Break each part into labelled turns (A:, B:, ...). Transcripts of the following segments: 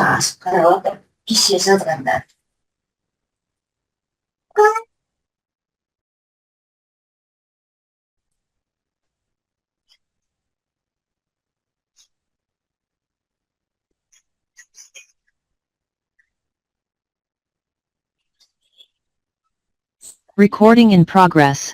A: ашып қарап отырып кеше жазғандар.
B: Recording in progress.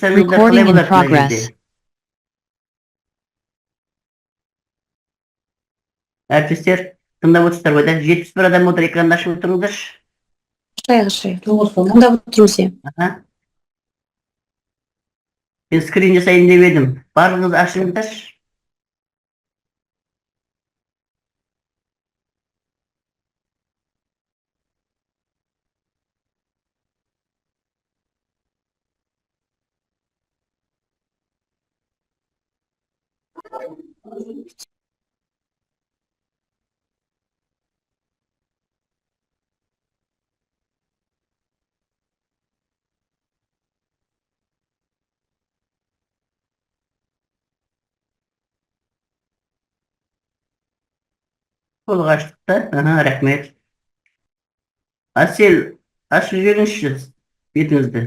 C: Recording in progress. Әртістер тыңдап отырсыздар ғой да? 71 адам отыр, экранды ашып отырыңыздаршы.
A: Тыңдап отырмыз.
C: Мен скрин жасайын деп едім. Барлығыңыз ашыңыздаршы. Толық аштық та? Рахмет. Асел, ашып жіберіңізші бетіңізді.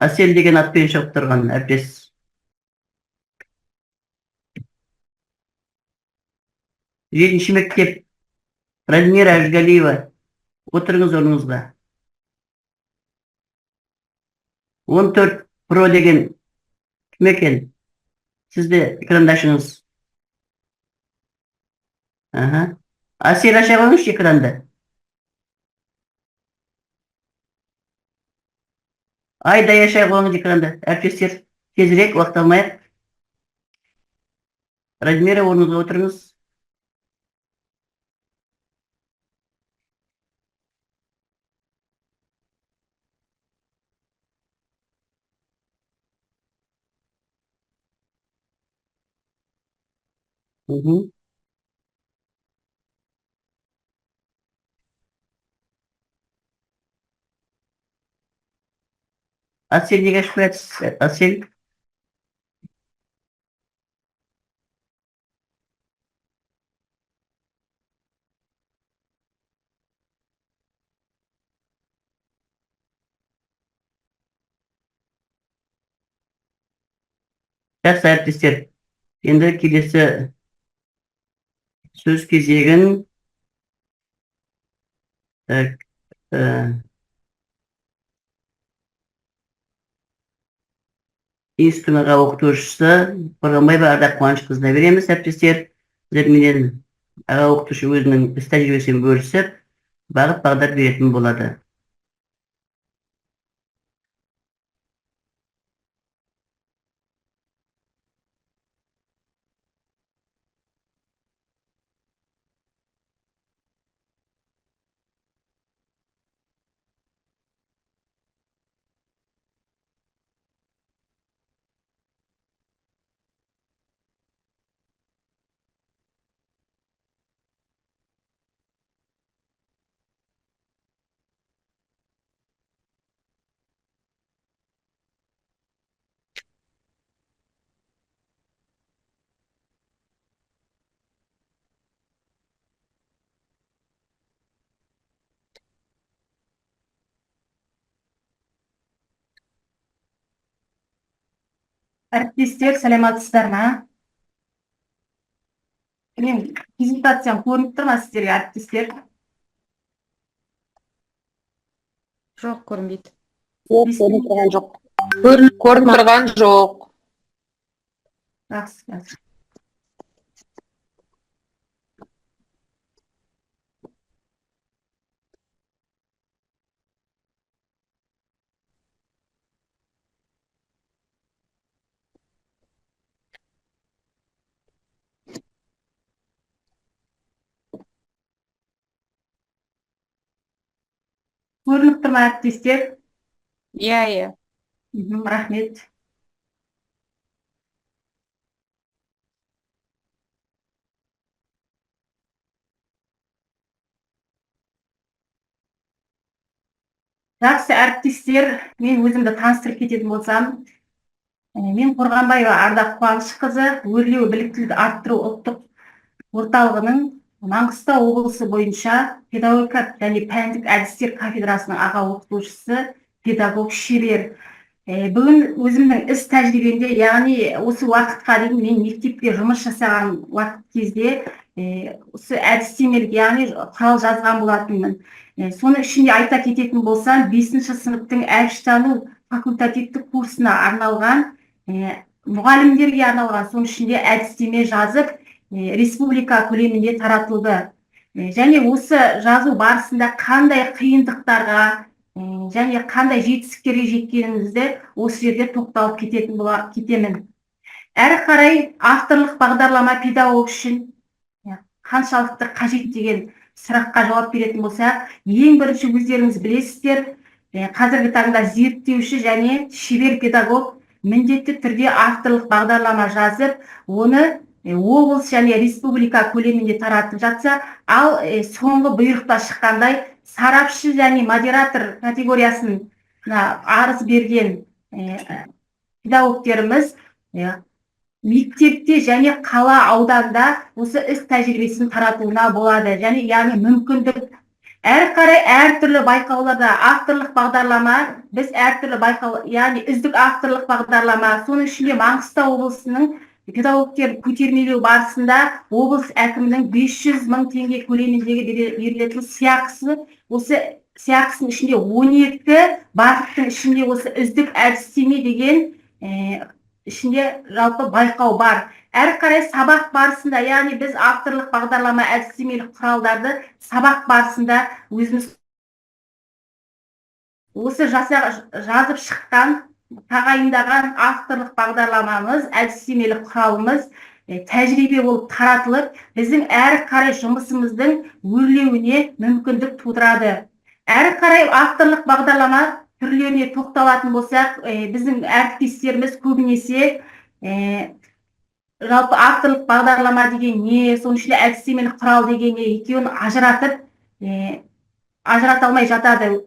C: Асел деген атпен шығып тұрған әріптес. Жетінші мектеп. Радмира Әжгалиева. Отырыңыз орныңызға. 14 Pro деген кім екен? Сізде экрандашыңыз. Әсер аша қойыңызшы экранды. Айдай аша қойыңыз экранды. Әріптестер, тезірек уақыт алмайық. Радмира, орныңызға отырыңыз. Әсел, неге ашып қоясыз? Әсел. Жақсы, әріптестер. Енді келесі сөз кезегін институт аға оқытушысы Қорғанбаева Ардақ Қуанышқызына береміз, әріптестер. Менен аға оқытушы өзінің іс тәжірибесімен бөлісіп, бағыт бағдар беретін болады.
D: Әріптестер, сәлематсыздар ма? Мен презентациям көрініп тұр ма сіздерге, әріптестер?
E: Жоқ, көрінбейді.
D: Көрініп тұрған жоқ.
E: Көрініп тұрған жоқ.
D: Жақсы. Көрініп тұр ма, әріптестер?
E: Иә.
D: Рахмет. Жақсы, әріптестер, мен өзімді таныстырып кететін болсам, мен Қорғанбаева Ардақ Қуанышқызы, өрлеу біліктілікті арттыру ұлттық орталығының Маңғыстау облысы бойынша педагогика және пәндік әдістер кафедрасының аға оқытушысы, педагог, шебер. Бүгін өзімнің іс тәжірибемде, яғни осы уақытқа дейін мен мектепте жұмыс жасаған уақыт кезде осы әдістемелік, яғни құрал жазған болатынмын. Соны ішінде айта кететін болсам, 5-ші сыныптың әдіштану факультативтік курсына арналған, мұғалімдерге арналған, соның ішінде әдістеме жазып, республика көлемінде таратылды. Және осы жазу барысында қандай қиындықтарға және қандай жетістіктерге жеткенімізді осы жерде тоқталып кетемін. Әрі қарай авторлық бағдарлама педагог үшін қаншалықты қажет деген сұраққа жауап беретін болсақ, ең бірінші өздеріңіз білесіздер, қазіргі таңда зерттеуші және шебер педагог міндетті түрде авторлық бағдарлама жазып, оны облыс және республика көлемінде таратып жатса, ал соңғы бұйрықта шыққандай сарапшы және модератор категориясын арыз берген педагогтеріміз мектепте және қала ауданда осы іс тәжірибесін таратуына болады. Және яғни мүмкіндік әрі қарай әртүрлі байқауларда авторлық бағдарлама, біз әртүрлі байқау, яғни үздік авторлық бағдарлама, соның ішінде Маңғыстау облысының педагогтер көтермелеу барысында облыс әкімінің 500 мың теңге көлеміндегі берілетін сыйақысы осы сияқтысының ішінде 12 бағыттың ішінде осы үздік әдістеме деген ішінде жалпы байқау бар. Әрі қарай сабақ барысында, яғни біз авторлық бағдарлама әдістемелік құралдарды сабақ барысында өзіміз осы жазып шыққан, тағайындаған авторлық бағдарламамыз, әдістемелік құралымыз тәжірибе болып таратылып, біздің әрі қарай жұмысымыздың өрлеуіне мүмкіндік тудырады. Әрі қарай авторлық бағдарлама түрлеріне тоқталатын болсақ, біздің әріптестеріміз көбінесе жалпы авторлық бағдарлама деген не, соның ішінде әдістемелік құрал деген не екеуін ажырата алмай жатады.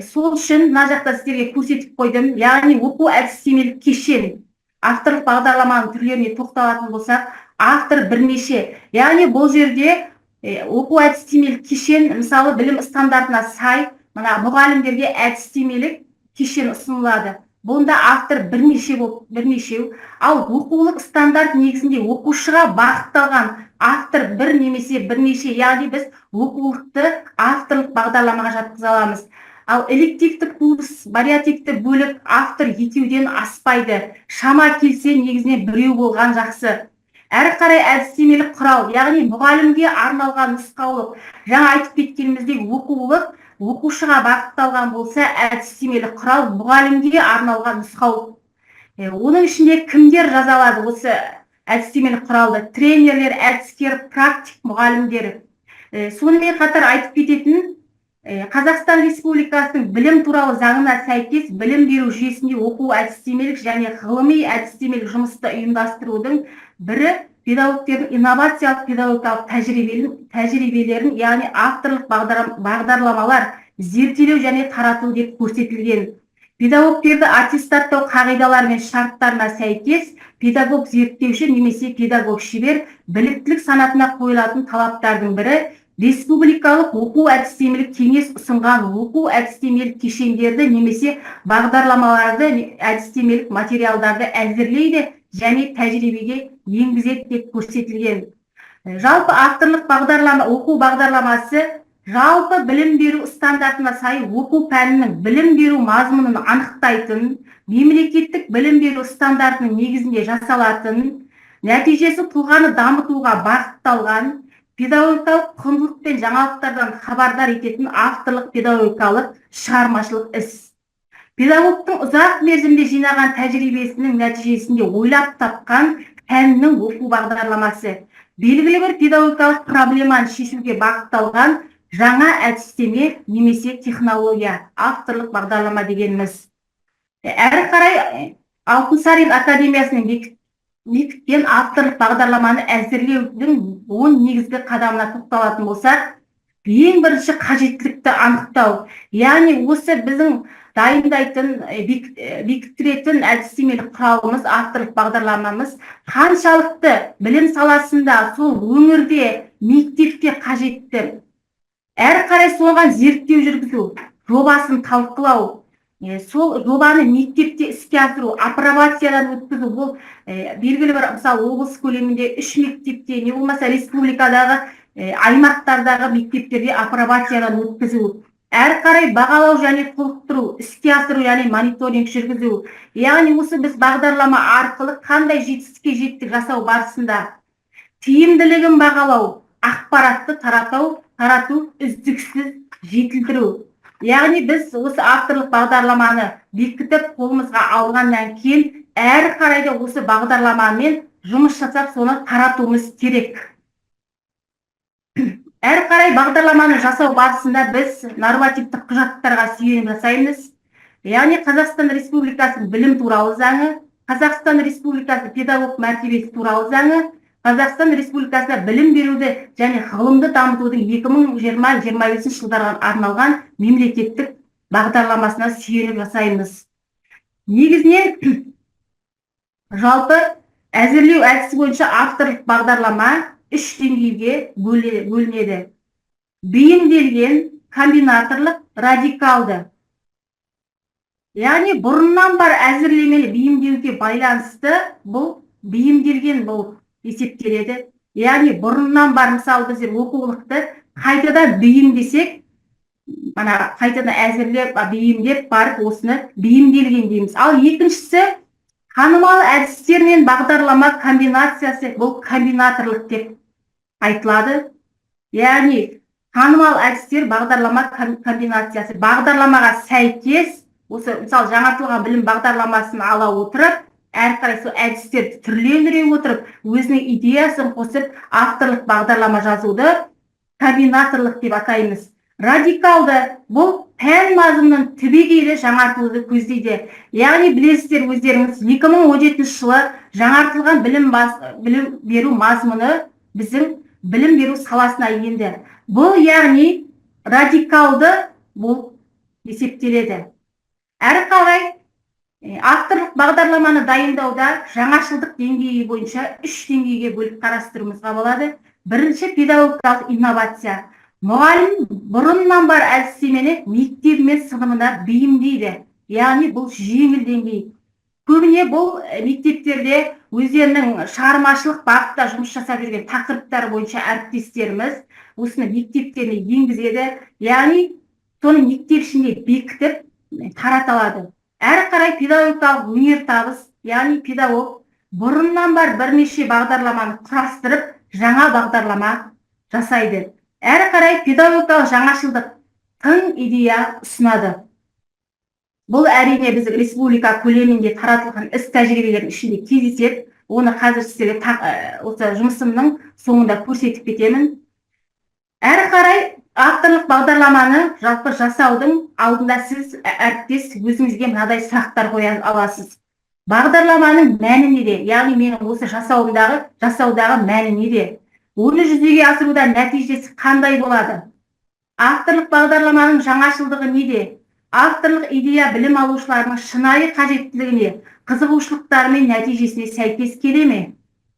D: Сол үшін мына жақта сіздерге көрсетіп қойдым. Яғни оқу әдістемелік кешен. Авторлық бағдарламаның түрлеріне тоқталатын болсақ, автор бірнеше. Яғни бұл жерде оқу әдістемелік кешен, мысалы білім стандартына сай, мына мұғалімдерге әдістемелік кешен ұсынылады. Бұнда автор бірнешеу, ал оқулық стандарт негізінде оқушыға бағытталған автор бір немесе бірнеше, яғни біз оқулықты авторлық бағдарламаға жатқыза аламыз. Ал элективті курс, вариативті бөлік автор екеуден аспайды. Шама келсе негізінен біреу болған жақсы. Әрі қарай әдістемелік құрал, яғни мұғалімге арналған нұсқаулық. Жаңа айтып кеткеніміздей оқулық оқушыға бағытталған болса, әдістемелік құрал мұғалімге арналған нұсқаулық. Оның ішінде кімдер жаза алады осы әдістемелік құралды? Тренерлер, әдіскер, практик мұғалімдер. Сонымен қатар айтып кететін, Қазақстан Республикасының білім туралы заңына сәйкес білім беру жүйесінде оқу әдістемелік және ғылыми әдістемелік жұмысты ұйымдастырудың бірі педагогтердің инновациялық педагогикалық тәжірибелерін, яғни авторлық бағдарламалар зерделеу және тарату деп көрсетілген. Педагогтерді аттестаттау қағидалары мен шарттарына сәйкес педагог зерттеуші немесе педагог шебер біліктілік санатына қойылатын талаптардың бірі республикалық оқу әдістемелік кеңес ұсынған оқу әдістемелік кешендерді немесе бағдарламаларды, әдістемелік материалдарды әзірлейді және тәжірибеге енгізеді деп көрсетілген. Жалпы авторлық бағдарлама, оқу бағдарламасы жалпы білім беру стандартына сай оқу пәнінің білім беру мазмұнын анықтайтын, мемлекеттік білім беру стандартының негізінде жасалатын, нәтижесі тұлғаны дамытуға бағытталған, педагогикалық құндылық пен жаңалықтардан хабардар ететін авторлық педагогикалық шығармашылық іс. Педагогтың ұзақ мерзімде жинаған тәжірибесінің нәтижесінде ойлап тапқан пәннің оқу бағдарламасы. Белгілі бір педагогикалық проблеманы шешуге бағытталған жаңа әдістеме немесе технология, авторлық бағдарлама дегеніміз. Әрі қарай Алтынсарин академиясының бекіткен авторлық бағдарламаны әзірлеудің 10 негізгі қадамына тоқталатын болсақ, ең бірінші қажеттілікті анықтау. Яғни осы біздің дайындайтын, бекіттіретін әдістемелік құралымыз, авторлық бағдарламамыз қаншалықты білім саласында, сол өңірде, мектепте қажетті. Әрі қарай соған зерттеу жүргізу, жобасын талқылау, сол жобаны мектепте іске асыру, апробациядан өткізу. Бұл белгілі бір, мысалы, облыс көлемінде 3 мектепте, не болмаса республикадағы аймақтардағы мектептерде апробациядан өткізу. Әрі қарай бағалау және толықтыру, іске асыру және мониторинг жүргізу. Яғни осы біз бағдарлама арқылы қандай жетістікке жеттік жасау барысында тиімділігін бағалау, ақпаратты тарату, үздіксіз жетілдіру. Яғни біз осы авторлық бағдарламаны бекітіп қолымызға алғаннан кейін әрі қарайда осы бағдарламамен жұмыс жасап соны таратуымыз керек. Әрі қарай бағдарламаны жасау барысында біз нормативтік құжаттарға сүйеніп жасаймыз. Яғни Қазақстан Республикасының білім туралы заңы, Қазақстан Республикасы педагог мәртебесі туралы заңы, Қазақстан Республикасында білім беруді және ғылымды дамытудың 2020-2025 жылдарға арналған мемлекеттік бағдарламасына сүйеніп жасаймыз. Негізінен жалпы әзірлеу әдісі бойынша авторлық бағдарлама 3 деңгейге бөлінеді. Бейімделген, комбинаторлық, радикалды. Яғни бұрыннан бар әзірлемені бейімдеуге байланысты бұл бейімделген болып есептеледі. Яғни бұрыннан бар, мысалы біздер оқулықты қайтадан бейімдесек, мана қайтадан әзірлеп, бейімдеп барып осыны бейімделген дейміз. Ал екіншісі танымал әдістер мен бағдарлама комбинациясы, бұл комбинаторлық деп айтылады. Яғни танымал әдістер бағдарлама комбинациясы, бағдарламаға сәйкес, осы мысалы жаңартылған білім бағдарламасын ала отырып, әрқарай сол әдістерді түрлендіре отырып, өзінің идеясын қосып, авторлық бағдарлама жазуды комбинаторлық деп атаймыз. Радикалды бұл пән мазмұнын түбегейлі жаңартуды көздейді. Яғни білесіздер өздеріңіз 2017 жылы жаңартылған білім беру мазмұны біздің білім беру саласына енді. Бұл яғни радикалды бұл есептеледі. Әрі қарай авторлық бағдарламаны дайындауда жаңашылдық деңгейі бойынша 3 деңгейге бөліп қарастыруымызға болады. Бірінші педагогикалық инновация. Мұғалім бұрыннан бар әдістемені мектебі мен сыныбына бейімдейді. Яғни бұл жеңіл деңгей. Көбіне бұл мектептерде өздерінің шығармашылық бағытта жұмыс жасап жүрген тақырыптар бойынша әріптестеріміз осыны мектептеріне енгізеді. Яғни соны мектеп ішінде бекітіп таратылады. Әрі қарай педагогикалық өнертабыс, яғни педагог бұрыннан бар бірнеше бағдарламаны құрастырып, жаңа бағдарлама жасайды. Әрі қарай педагогикалық жаңашылдық тың идея ұсынады. Бұл әрине біздің республика көлемінде таратылған іс тәжірибелердің ішінде кездеседі. Оны қазір сіздерге осы жұмысымның соңында көрсетіп кетемін. Әрі қарай авторлық бағдарламаны жалпы жасаудың алдында сіз әріптес өзіңізге мынадай сұрақтар қоя аласыз. Бағдарламаның мәні неде? Яғни менің осы жасаудағы мәні неде? Оны жүзеге асыруда нәтижесі қандай болады? Авторлық бағдарламаның жаңашылдығы неде? Авторлық идея білім алушылардың шынайы қажеттілігіне, қызығушылықтары мен нәтижесіне сәйкес келе ме?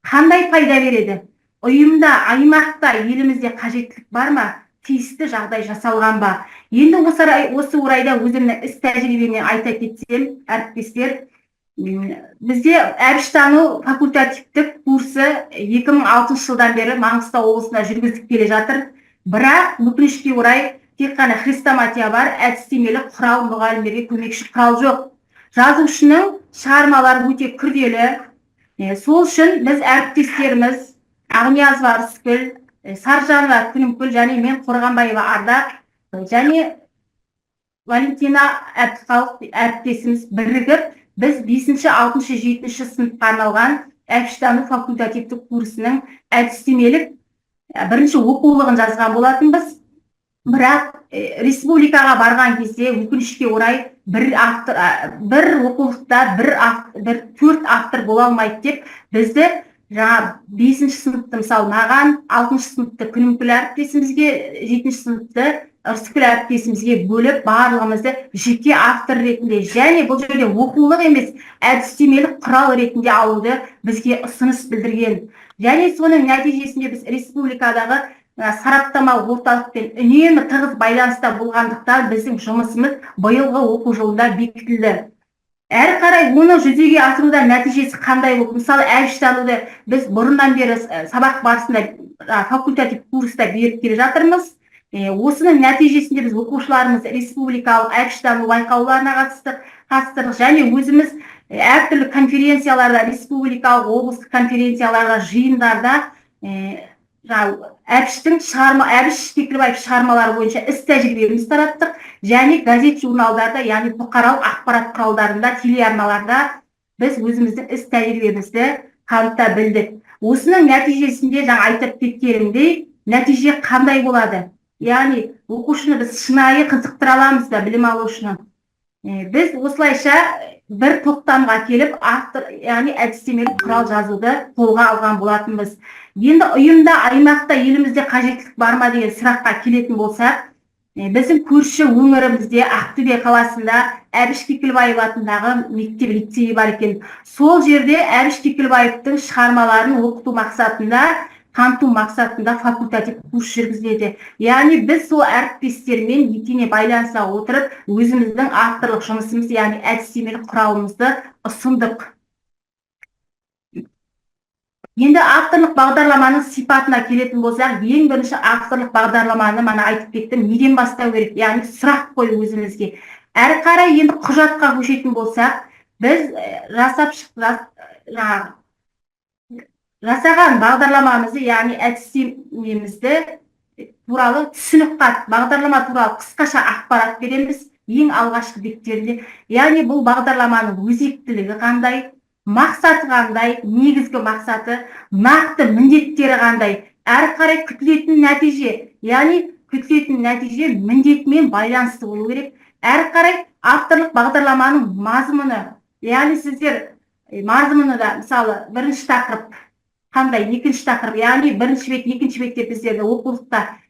D: Қандай пайда береді? Ұйымда, аймақта, елімізде қажеттілік бар ма? Тиісті жағдай жасалған ба? Енді осы орайда өзімнің іс тәжірибемнен айта кетсем, әріптестер, бізде әбіштану факультативтік курсы 2006 жылдан бері Маңғыстау облысында жүргізіліп келе жатыр. Бірақ өкінішке орай тек қана хрестоматия бар, әдістемелік құрал, мұғалімдерге көмекші құрал жоқ. Жазушының шығармалары өте күрделі. Сол үшін біз әріптестеріміз Ағниязова Рыскүл, Саржанова Күнімгүл және мен Қорғанбаева Ардақ және Валентина Әбдіқалық әріптесіміз бірігіп, біз 5-ші, 6-шы, 7-ші сыныпқа арналған әбіштану факультативтік курсының әдістемелік бірінші оқулығын жазған болатынбыз. Бірақ республикаға барған кезде өкінішке орай бір оқулықта 4 автор бола алмайды деп бізді жаңа 5-ші сыныпты мысалы маған, 6-шы сыныпты Күнімгүл әріптесімізге, 7-ші сыныпты Рыскүл әріптесімізге бөліп барлығымызды жеке автор ретінде және бұл жерде оқулық емес, әдістемелік құрал ретінде алуды бізге ұсыныс білдірген. Және соның нәтижесінде біз республикадағы сараптама орталықпен үнемі тығыз байланыста болғандықтан біздің жұмысымыз биылғы оқу жылында бекітілді. Әрі қарай оны жүзеге асыруда нәтижесі қандай болды? Мысалы, әбіштануды біз бұрыннан бері сабақ барысында факультатив курста беріп келе жатырмыз. Осының нәтижесінде біз оқушыларымыз республикалық әбіштану байқауларына қатыстырдық және өзіміз әртүрлі конференцияларда, республикалық, облыстық конференцияларда, жиындарда Әбіш Кекілбаев шығармалары бойынша іс тәжірибемізді тараттық және газет журналдарда, яғни бұқаралық ақпарат құралдарында, телеарналарда біз өзіміздің іс тәжірибемізді таныта білдік. Осының нәтижесінде жаңа айтып кеткенімдей, нәтиже қандай болады? Яғни оқушыны біз шынайы қызықтыра аламыз да, білім алушыны. Біз осылайша бір тоқтамға келіп, яғни әдістемелік құрал жазуды қолға алған болатынбыз. Енді ұйымда, аймақта, елімізде қажеттілік бар ма деген сұраққа келетін болсақ, біздің көрші өңірімізде Ақтөбе қаласында Әбіш Кекілбаев атындағы мектеп лицейі бар екен. Сол жерде Әбіш Кекілбаевтың шығармаларын оқыту мақсатында, қамту мақсатында факультатив курс жүргізіледі. Яғни біз сол әріптестермен етене байланыса отырып, өзіміздің авторлық жұмысымыз, яғни әдістемелік құралымызды ұсындық. Енді авторлық бағдарламаның сипатына келетін болсақ, ең бірінші авторлық бағдарламаны мана айтып кеттім, неден бастау керек, яғни сұрақ қою өзімізге. Әрі қарай енді құжатқа көшетін болсақ, біз жасаған бағдарламамызды, яғни әдістемемізді туралы түсінік хат, бағдарлама туралы қысқаша ақпарат береміз ең алғашқы беттерінде. Яғни бұл бағдарламаның өзектілігі қандай, мақсаты қандай, негізгі мақсаты, нақты міндеттері қандай, әрі қарай күтілетін нәтиже, яғни күтілетін нәтиже міндетімен байланысты болу керек. Әрі қарай авторлық бағдарламаның мазмұны, яғни сіздер мазмұны да, мысалы, бірінші тақырып қандай, екінші тақырып, яғни бірінші бет, екінші бетте біздерде оқулықта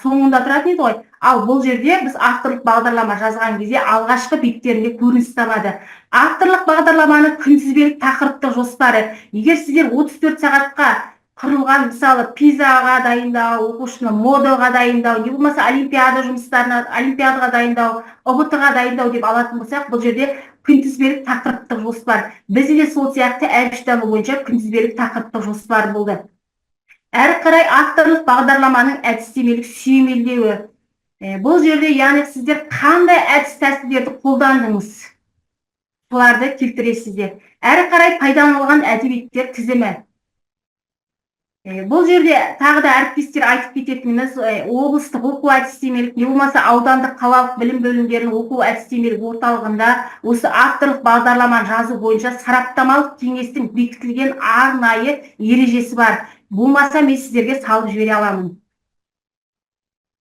D: соңында тұратын еді ғой. Ал бұл жерде біз авторлық бағдарлама жазған кезде алғашқы беттерінде көрініс табады. Авторлық бағдарламаны күнтізбелік тақырыптық жоспары. Егер сіздер 34 сағатқа құрылған, мысалы, пизаға дайындау, оқушыны моделға дайындау, не болмаса олимпиада жұмыстарына, олимпиадаға дайындау, ұбт-ға дайындау деп алатын болсақ, бұл жерде күнтізбелік тақырыптық жоспар. Бізде де сол сияқты әбіштану бойынша күнтізбелік тақырыптық жоспар болды. Әрі қарай авторлық бағдарламаның әдістемелік сүйемелдеуі. Бұл жерде, яғни сіздер қандай әдіс тәсілдерді қолдандыңыз, соларды келтіресіздер. Әрі қарай пайдаланылған әдебиеттер тізімі. Бұл жерде тағы да әріптестер айтып кететініміз, облыстық оқу әдістемелік, не болмаса аудандық қалалық білім бөлімдерінің оқу әдістемелік орталығында осы авторлық бағдарламаны жазу бойынша сараптамалық кеңестің бекітілген арнайы ережесі бар. Болмаса мен сіздерге салып жібере аламын.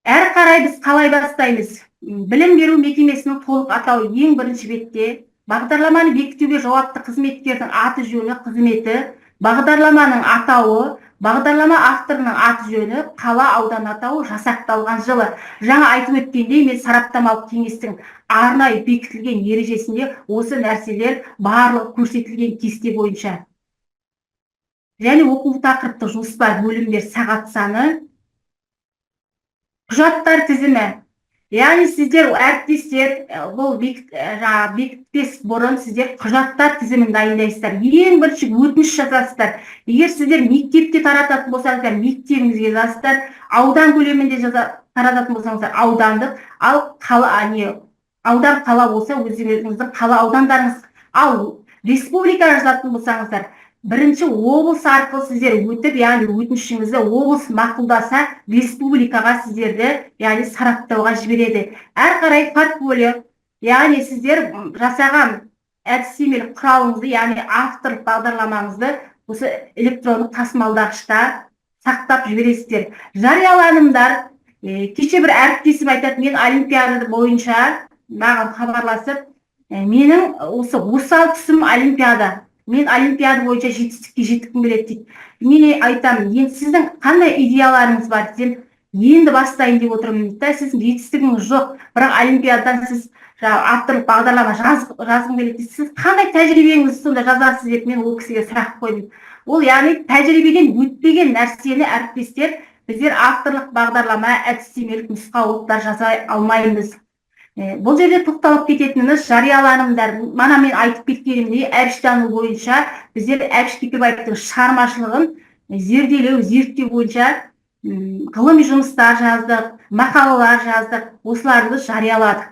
D: Әрі қарай біз қалай бастаймыз? Білім беру мекемесінің толық атауы ең бірінші бетте, бағдарламаны бекітуге жауапты қызметкердің аты жөні, қызметі, бағдарламаның атауы, бағдарлама авторының аты жөні, қала, аудан атауы, жасақталған жылы. Жаңа айтып өткендей, мен сараптамалық кеңестің арнайы бекітілген ережесінде осы нәрселер барлығы көрсетілген кесте бойынша. Және оқу тақырыпты жоспар, бөлімдер, сағат саны, құжаттар тізімі. Яғни сіздер әріптестер, бұл бекітпес бұрын сіздер құжаттар тізімін дайындайсыздар. Ең бірінші өтініш жазасыздар. Егер сіздер мектепте тарататын болсаңыздар, мектебіңізге жазасыздар. Аудан көлемінде тарататын болсаңыздар, аудандық, ал аудан қала болса өзіңіздің қала аудандарыңыз. Ал республика жазатын болсаңыздар, бірінші облыс арқылы сіздер өтіп, яғни өтінішіңізді облыс мақұлдаса, республикаға сіздерді, яғни сараптауға жібереді. Әр қарай портфолио, яғни сіздер жасаған әдістемелік құралыңызды, яғни авторлық бағдарламаңызды осы электрондық тасымалдағышта сақтап жібересіздер. Жарияланымдар, кеше бір әріптесім айтады, мен олимпиада бойынша маған хабарласып, менің осы осал тұсым олимпиада. Мен олимпиада бойынша жетістікке жеткім келеді дейді. Мен айтамын, енді сіздің қандай идеяларыңыз бар десем, енді бастайын деп отырмын дейді. Сіздің жетістігіңіз жоқ, бірақ олимпиададан сіз авторлық бағдарлама жазғым келеді дейді. Сіз қандай тәжірибеңізді сонда жазасыз деп мен ол кісіге сұрақ қойдым. Ол яғни тәжірибеден өтпеген нәрсені әріптестер, біздер авторлық бағдарлама, әдістемелік нұсқаулықтар жаза алмаймыз. Бұл жерде тоқталып кететініміз жарияланымдар. Мана мен айтып кеткенімдей, әбіштану бойынша біздер Әбіш Кекілбаевтың шығармашылығын зерттеу бойынша ғылыми жұмыстар жаздық, мақалалар жаздық, осыларды жарияладық.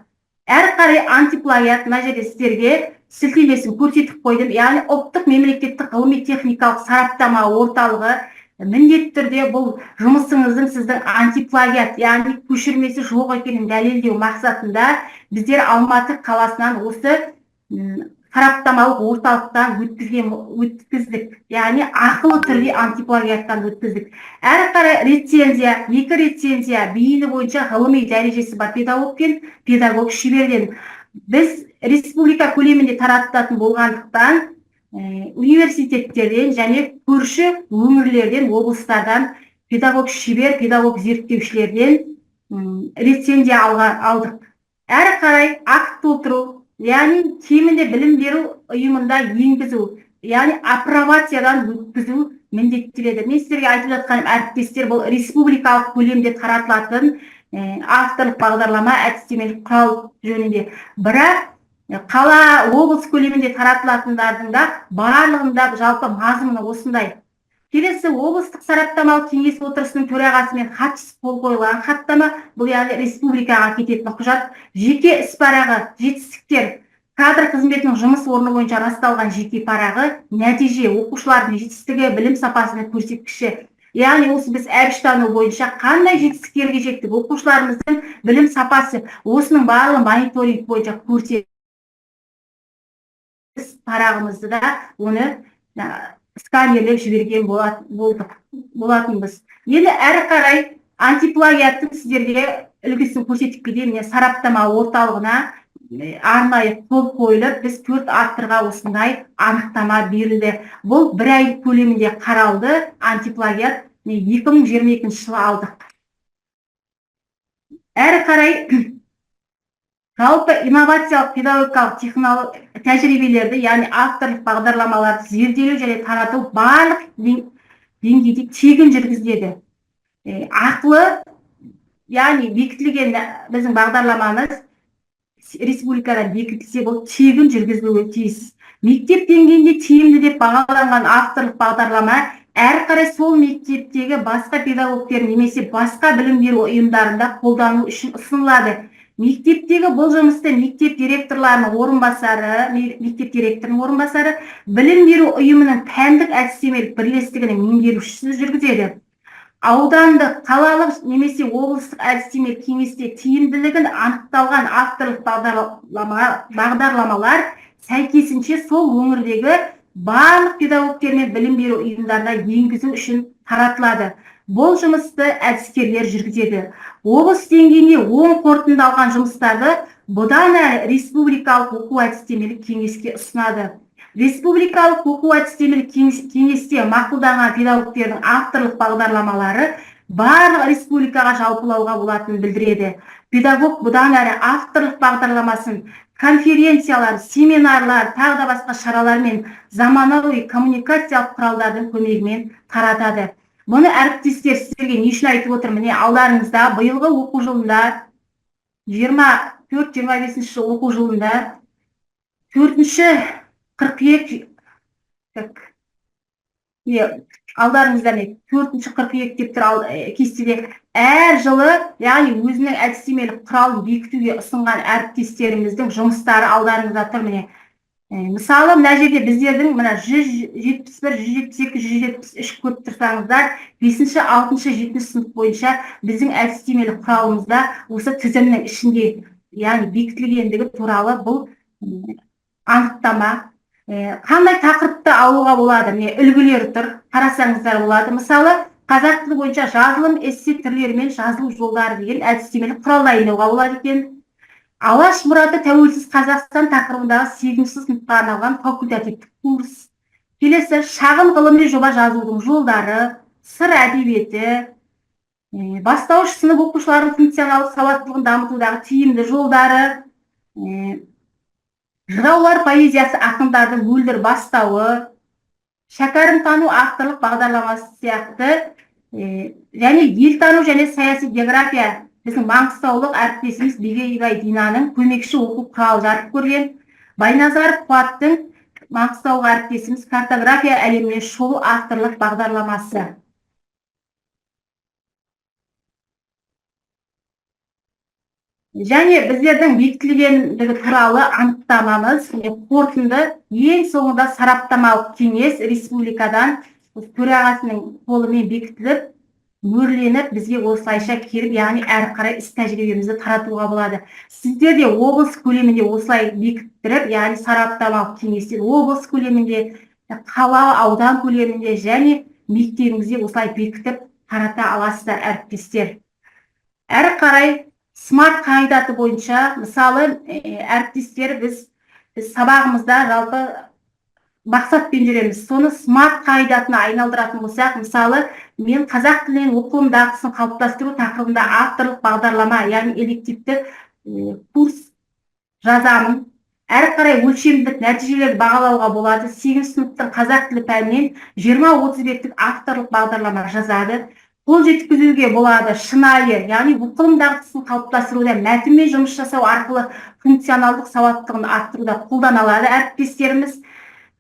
D: Әрі қарай антиплагиат, мына жерде сіздерге сілтемесін көрсетіп қойдым. Яғни ұлттық мемлекеттік ғылыми техникалық сараптама орталығы міндетті түрде бұл жұмысыңыздың сіздің антиплагиат, яғни көшірмесі жоқ екенін дәлелдеу мақсатында біздер Алматы қаласынан осы сараптамалық орталықтан өткіздік. Яғни ақылы түрде антиплагиаттан өткіздік. Әрі қарай рецензия, 2 рецензия бейіні бойынша ғылыми дәрежесі бар педагог пен педагог шеберден. Біз республика көлемінде тарататын болғандықтан университеттерден және көрші өңірлерден, облыстардан педагог шебер, педагог зерттеушілерден рецензия алдық. Әрі қарай акт толтыру, яғни кемінде білім беру ұйымында енгізу, яғни апробациядан өткізу міндеттеледі. Мен сіздерге айтып жатқаным, әріптестер, бұл республикалық көлемде таратылатын авторлық бағдарлама, әдістемелік құрал жөнінде. Бірақ қала, облыс көлемінде таратылатындардың да барлығында жалпы мазмұны осындай. Келесі облыстық сараптамалық кеңес отырысының төрағасы мен хатшысы қол қойылған хаттама, бұл яғни республикаға кететін құжат, жеке іс парағы, жетістіктер, кадр қызметінің жұмыс орны бойынша расталған жеке парағы, нәтиже, оқушылардың жетістігі, білім сапасының көрсеткіші. Яғни осы біз әбіштану бойынша қандай жетістіктерге жеттік, оқушыларымыздың білім сапасы, осының барлығы мониторинг бойынша көрсетілді. Парағымызды да оны сканерлеп жіберген болатынбыз. Енді әрі қарай антиплагиаттың сіздерге үлгісін көрсетіп кетейін. Сараптама орталығына арнайы қол қойылып, біз 4 авторға осындай анықтама берілді. Бұл 1 ай көлемінде қаралды. Антиплагиат 2022 жылы алдық. Әрі қарай жалпы инновациялық педагогикалық технологиялық тәжірибелерді, яғни авторлық бағдарламаларды зерделеу және тарату барлық деңгейде тегін жүргізіледі. Ақылы, яғни бекітілген біздің бағдарламамыз республикадан бекітілсе, бұл тегін жүргізілуі тиіс. Мектеп деңгейінде тиімді деп бағаланған авторлық бағдарлама әрі қарай сол мектептегі басқа педагогтер немесе басқа білім беру ұйымдарында қолдану үшін ұсынылады. Мектептегі бұл жұмысты мектеп директорларының орынбасары, білім беру ұйымының пәндік әдістемелік бірлестігінің меңгерушісі жүргізеді. Аудандық, қалалық немесе облыстық әдістемелік кеңесте тиімділігін анықталған авторлық бағдарламалар сәйкесінше сол өңірдегі барлық педагогтер мен білім беру ұйымдарына енгізу үшін таратылады. Бұл жұмысты әдіскерлер жүргізеді. Облыс деңгейінде оң қорытындалған жұмыстарды бұдан әрі республикалық оқу әдістемелік кеңеске ұсынады. Республикалық оқу әдістемелік кеңесте мақұлданған педагогтердің авторлық бағдарламалары барлық республикаға жалпылауға болатынын білдіреді. Педагог бұдан әрі авторлық бағдарламасын конференциялар, семинарлар, тағы да басқа шаралар мен заманауи коммуникациялық құралдардың көмегімен таратады. Бұны әріптестер сіздерге не үшін айтып отыр? Міне алдарыңызда биылғы оқу жылында 24-25 оқу жылында 4-ші қыркүйек алдарыңызда 4-ші қыркүйек деп тұр кестеде әр жылы, яғни өзінің әдістемелік құралын бекітуге ұсынған әріптестеріміздің жұмыстары алдарыңызда тұр. Міне мысалы, мына жерде біздердің 171, 172, 173 көріп тұрсаңыздар, 5-ші, 6-ші, 7-ші сынып бойынша біздің әдістемелік құралымызда осы тізімнің ішінде, яғни бекітілгендігі туралы бұл анықтама. Қандай тақырыпты алуға болады? Міне үлгілер тұр, қарасаңыздар болады. Мысалы, қазақ тілі бойынша жазылым, эссе түрлері мен жазылу жолдары деген әдістемелік құрал дайындауға болады екен. Алаш мұраты тәуелсіз Қазақстан тақырыбындағы 8-ші сыныпқа арналған факультативтік курс. Келесі шағын ғылыми жоба жазудың жолдары, сыр әдебиеті, бастауыш сынып оқушыларының функционалдық сауаттылығын дамытудағы тиімді жолдары, жыраулар поэзиясы ақындардың мөлдір бастауы, шәкәрімтану авторлық бағдарламасы сияқты, және елтану және саяси география біздің маңғыстаулық әріптесіміз Бегейбай Динаның көмекші оқу құралы жарық көрген. Байназаров Қуаттың маңғыстаулық әріптесіміз картография әлеміне шолу авторлық бағдарламасы. Және біздердің бекітілгендігі туралы анықтамамыз, қорытынды ең соңында сараптамалық кеңес республикадан төрағасының қолымен бекітіліп, мөрленіп, бізге осылайша келіп, яғни әрі қарай іс тәжірибемізді таратуға болады. Сіздер де облыс көлемінде осылай бекіттіріп, яғни сараптамалық кеңестер облыс көлемінде, қала, аудан көлемінде және мектебіңізде осылай бекітіп тарата аласыздар әріптестер. Әрі қарай смарт қағидаты бойынша, мысалы, әріптестер біз сабағымызда жалпы мақсатпен жүреміз. Соны смарт қағидатына айналдыратын болсақ, мысалы, мен қазақ тілінен оқылым дағдысын қалыптастыру тақырыбында авторлық бағдарлама, яғни элективті курс жазамын. Әрі қарай өлшемдік нәтижелерді бағалауға болады. 8 сыныптың қазақ тілі пәнінен 20-30 беттік авторлық бағдарлама жазады. Қол жеткізуге болады шынайы, яғни оқылым дағдысын қалыптастыруда мәтінмен жұмыс жасау арқылы функционалдық сауаттылығын арттыруда қолданылады әріптестеріміз.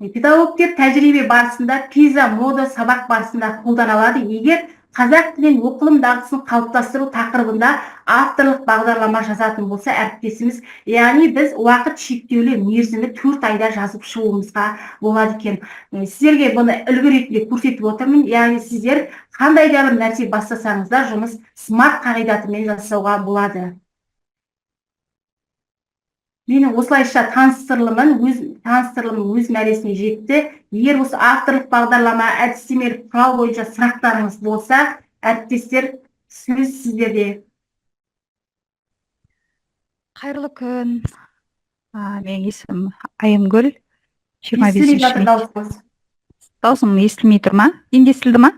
D: Педагогтер тәжірибе барысында пиза мода сабақ барысында қолдана алады, егер қазақ тілін оқылым дағдысын қалыптастыру тақырыбында авторлық бағдарлама жазатын болса әріптесіміз, яғни біз уақыт шектеулі мерзімі 4 айда жазып шығуымызға болады екен. Сіздерге бұны үлгі ретінде көрсетіп отырмын. Яғни сіздер қандай да бір нәрсе бастасаңыздар, жұмыс смарт қағидатымен жасауға болады. Менің осылайша таныстырылымым өз мәресіне жетті. Егер осы авторлық бағдарлама әдістемелік құрал бойынша сұрақтарыңыз болса, әріптестер, сөз сіздерде.
F: Қайырлы күн. Менің есімім Айымгүл.
D: Естілмей
F: 25
D: жатыр дауысыңыз.
F: Даусым естілмей тұр ма? Енді естілді ма?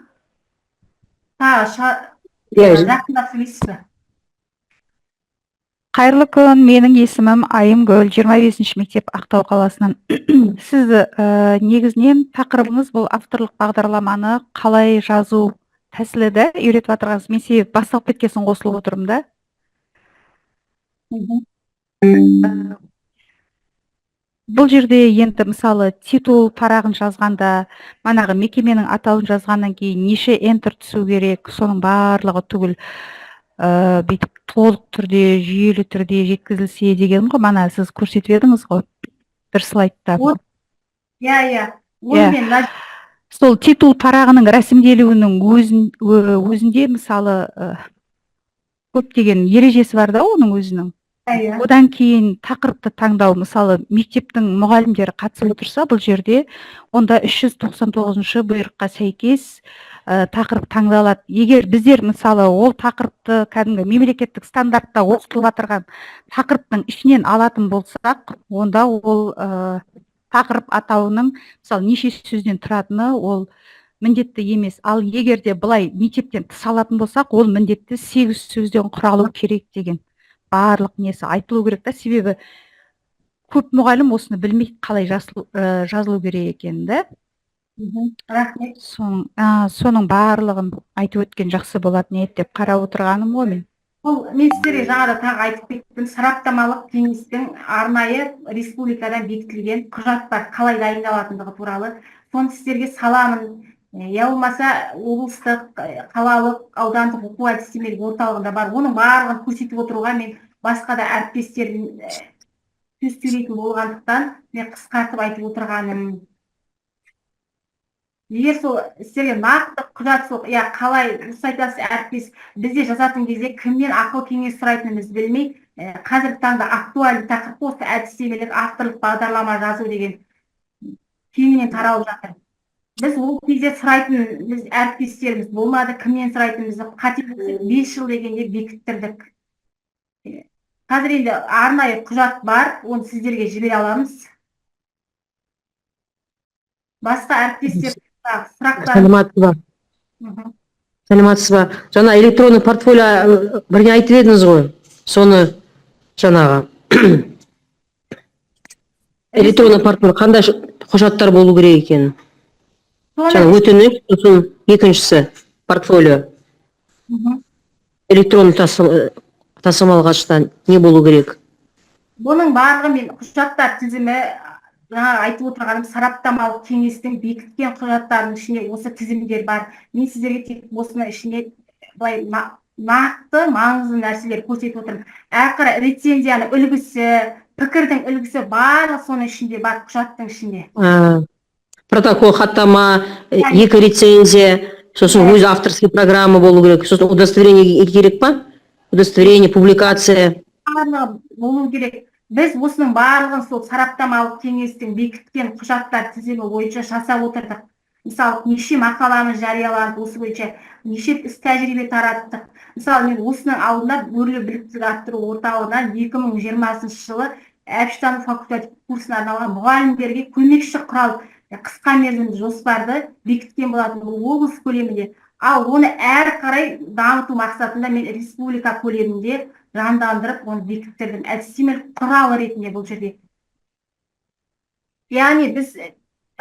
D: Жақындап сөйлейсіз бе?
F: Қайырлы күн. Менің есімім Айымгүл, 25 мектеп Ақтау қаласынан. Сіз негізінен тақырыбыңыз бұл авторлық бағдарламаны қалай жазу тәсілі де үйретіп жатырсыз. Мен себебі басталып кеткесін қосылып отырмын да. Бұл жерде енді мысалы титул парағын жазғанда, манағы мекеменің атауын жазғаннан кейін неше enter түсу керек, соның барлығы түгіл бүйтіп толық түрде, жүйелі түрде жеткізілсе деген ғой, мана сіз көрсетіп едіңіз ғой бір слайдта. Сол титул парағының рәсімделуінің өзінде мысалы көптеген ережесі бар да оның өзінің. Одан кейін тақырыпты таңдау, мысалы мектептің мұғалімдері қатысып отырса, бұл жерде онда 399 бұйрыққа сәйкес тақырып таңдалады. Егер біздер мысалы ол тақырыпты кәдімгі мемлекеттік стандартта оқытылып жатырған тақырыптың ішінен алатын болсақ, онда ол тақырып атауының мысалы неше сөзден тұратыны ол міндетті емес. Ал егер де былай мектептен тыс алатын болсақ, ол міндетті 8 сөзден құралу керек деген барлық несі айтылу керек та, себебі көп мұғалім осыны білмейді қалай жазылу керек екенін да.
D: Рахмет.
F: Соның барлығын айтып өткен жақсы болады не деп қарап отырғаным ғой мен.
D: Мен сіздерге жаңада тағы айтып кеттім, сараптамалық кеңестің арнайы республикадан бекітілген құжат бар, қалай дайындалатындығы туралы. Соны сіздерге саламын. Я болмаса облыстық, қалалық, аудандық оқу әдістемелік орталығында бар. Оның барлығын көрсетіп отыруға мен басқа да әріптестердің сөз сөйлейтін болғандықтан мен қысқартып айтып отырғаным. Егер сол сіздерге нақты құжат сол, қалай дұрыс айтасыз әріптес, бізде жазатын кезде кімнен ақыл кеңес сұрайтынымызды білмей, қазіргі таңда актуальды тақырып осы әдістемелік авторлық бағдарлама жазу деген кеңінен таралып жатыр. Біз ол кезде сұрайтын әріптестеріміз болмады, кімнен сұрайтынымызды қателесіп 5 жыл дегенде бекіттірдік. Қазір енді арнайы құжат бар, оны сіздерге жібере аламыз. Басқа әріптестер сұрақтар.
G: Саламатсыз ба? Жаңа электронный портфолио бірне айтып едіңіз ғой. Соны жаңағы электронный портфолио қандай құжаттар болу керек екенін. Жаңа өтініш, сосын екіншісі портфолио. Электронный тасымалғашта не болу керек?
D: Бұның барлығы мен құжаттар тізімі, жаңа айтып отырғаным сараптамалық кеңестің бекіткен құжаттарының ішіне осы тізімдер бар. Мен сіздерге тек осының ішіне былай нақты, маңызды нәрселер көрсетіп отырмын. Әрқара рецензияның үлгісі, пікірдің үлгісі барлығы соның ішінде бар, құжаттың ішінде.
G: Протокол, хаттама, екі рецензия, сосын өз авторский программа болу керек, сосын удостоверение керек па? Удостоверение, публикация.
D: Барлығы болу керек. Біз осының барлығын сол сараптамалық кеңестің бекіткен құжаттар тізімі бойынша жасап отырдық. Мысалы, неше мақаланы жарияланды, осы бойынша неше іс тәжірибе тараттық. Мысалы, мен осының алдында өрлеу біліктілік арттыру орталығынан 2020 жылы әбіштану факультатив курсына арналған мұғалімдерге көмекші құрал қысқа мерзімді жоспарды бекіткен болатын, бұл облыс көлемінде. Ал оны әрі қарай дамыту мақсатында мен республика көлемінде жандандырып, оны бекіттірдім. Әдістемелік құрал ретінде бұл жерде. Яғни біз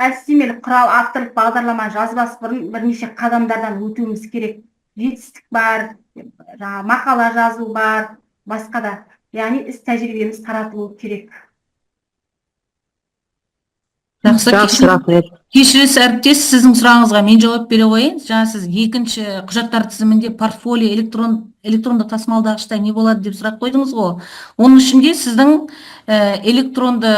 D: әдістемелік құрал авторлық бағдарлама жазбас бұрын бірнеше қадамдардан өтуіміз керек. Жетістік бар, мақала жазу бар, басқа да. Яғни іс тәжірибеміз таратылуы керек.
G: Жақсы, рахмет.
H: Кешіресіз әріптес, сіздің сұрағыңызға мен жауап бере қояйын. Жаңа сіз екінші құжаттар тізімінде портфолио электрондық тасымалдағышта не болады деп сұрақ қойдыңыз ғой. Оның ішінде сіздің электронды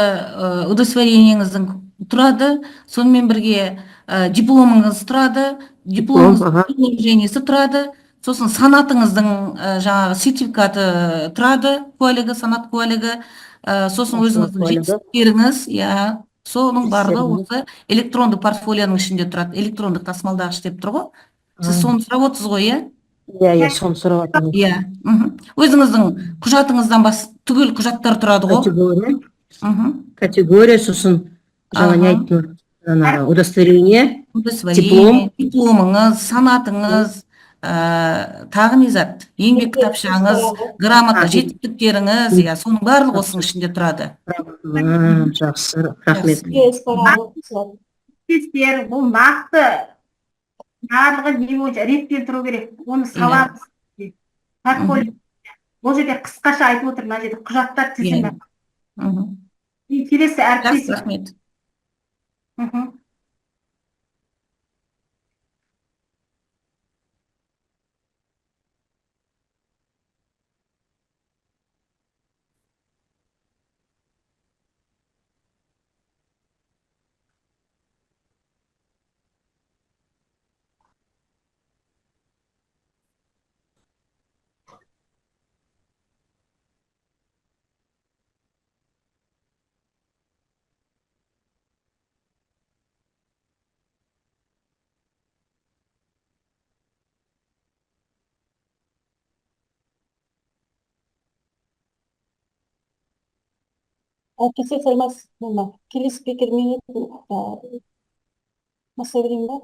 H: удостоверениеңіздің тұрады, сонымен бірге дипломыңыз тұрады, дипломыңыздың женесі тұрады, сосын санатыңыздың жаңағы сертификаты тұрады, куәлігі, санат куәлігі, сосын өзіңіздің жетістіктеріңіз, соның барлығы осы электронды портфолионың ішінде тұрады. Электрондық тасымалдағыш деп тұр ғой. Сіз соны сұрап отырсыз ғой, иә?
G: Иә, соны сұрап жатырмын.
H: Иә. Өзіңіздің құжатыңыздан түгел құжаттар тұрады ғой.
G: Категория, сосын жаңа не айттым, удостоверение, диплом,
H: дипломыңыз, санатыңыз, тағы не зат, еңбек кітапшаңыз, грамота, жетістіктеріңіз, соның барлығы осының ішінде тұрады.
G: Жақсы, рахмет.
D: Әріптестер, бұл нақты барлығы не бойынша реттен тұру керек. Оны саламыз. Бұл жерде қысқаша айтып отыр, мына жерде құжаттар тізімі. Келесі әріптес.
H: Рахмет.
A: Әріптестер, саламатсыз ба? Келесі спикер мен массагрин ба?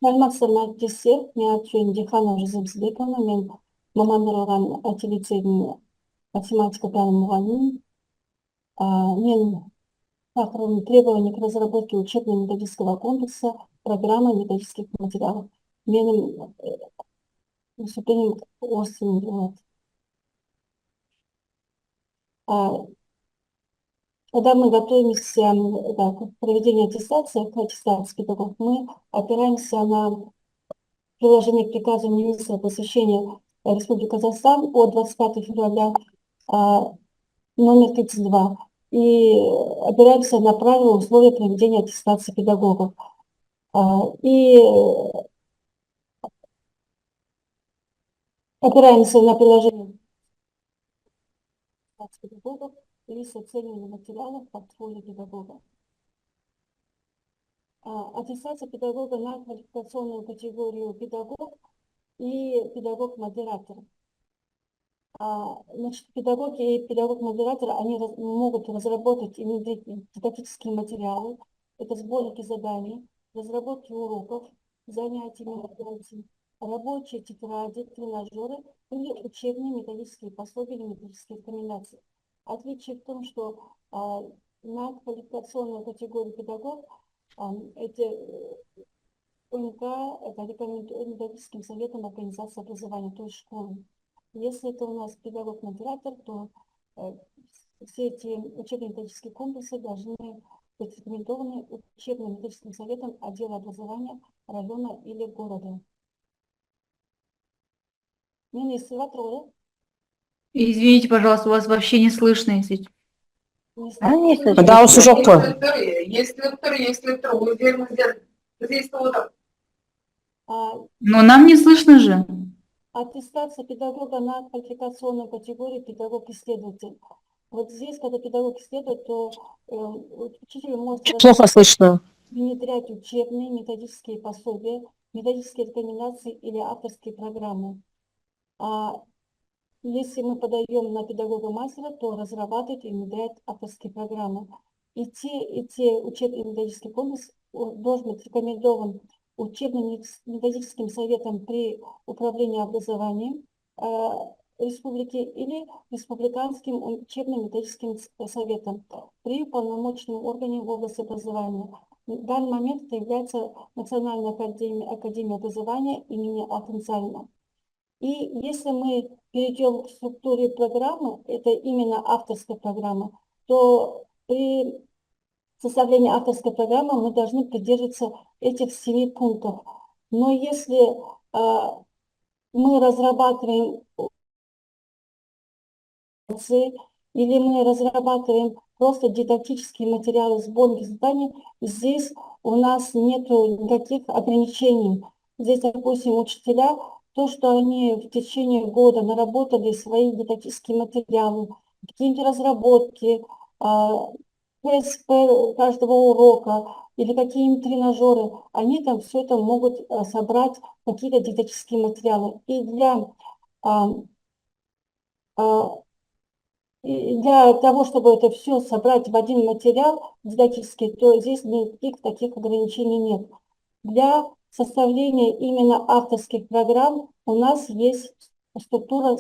A: Саламатсыздар ма, әріптестер? Мен аты-жөнім Диханова Жизель, мен мамандырылған IT лицейдің математика пәні мұғалімімін. Мен тақырыбым требования к разработке учебно-методического комплекса, программы методических материалов. Менің выступлением орыс тілінде болады. Когда мы готовимся к проведению аттестации, к аттестации педагогов, мы опираемся на приложение к приказу министра посвящения Республики Казахстан от 25 февраля номер 32 и опираемся на правила условия проведения аттестации педагогов. И опираемся на приложение педагогов и с оцениванием материалов портфолио педагога. Аттестация педагога на квалификационную категорию педагог и педагог-модератор. Значит, педагог и педагог-модератор, они могут разработать и внедрить дидактические материалы, это сборники заданий, разработки уроков, занятий, мероприятий, рабочие тетради, тренажеры или учебные методические пособия или методические рекомендации. Отличие в том, что на квалификационную категорию педагог эти УНК это рекомендует методическим советом организации образования, то есть школы. Если это у нас педагог-модератор, то все эти учебно-методические комплексы должны быть рекомендованы учебно-методическим советом отдела образования района или города. Меня естественно, да?
E: Извините, пожалуйста, у вас вообще не слышно, если...
G: Дауысы жоқ қой.
E: Но нам не слышно же.
A: Аттестация педагога на квалификационную категорию педагог-исследователь. Вот здесь, когда педагог исследует, то учитель может
G: Плохо слышно.
A: внедрять учебные методические пособия, методические рекомендации или авторские программы. Если мы подаем на педагога-мастера, то разрабатывает и внедряет авторские программы. И те учебные методические комплексы должен быть рекомендован учебно-методическим советом при управлении образованием республики или Республиканским учебно-методическим советом при уполномоченном органе в области образования. В данный момент это является Национальная академия образования имени Алтынсарина. И если мы перейдем к структуре программы, это именно авторская программа, то при составлении авторской программы мы должны придерживаться этих 7 пунктов. Но если мы разрабатываем или мы разрабатываем просто дидактические материалы, сборники заданий, здесь у нас нет никаких ограничений. Здесь, допустим, учителя, то, что они в течение года наработали свои дидактические материалы, какие-нибудь разработки, ПСП каждого урока или какие-нибудь тренажеры, они там все это могут собрать, какие-то дидактические материалы. И для того, чтобы это все собрать в один материал дидактический, то здесь никаких таких ограничений нет. Для составления именно авторских программ у нас есть структура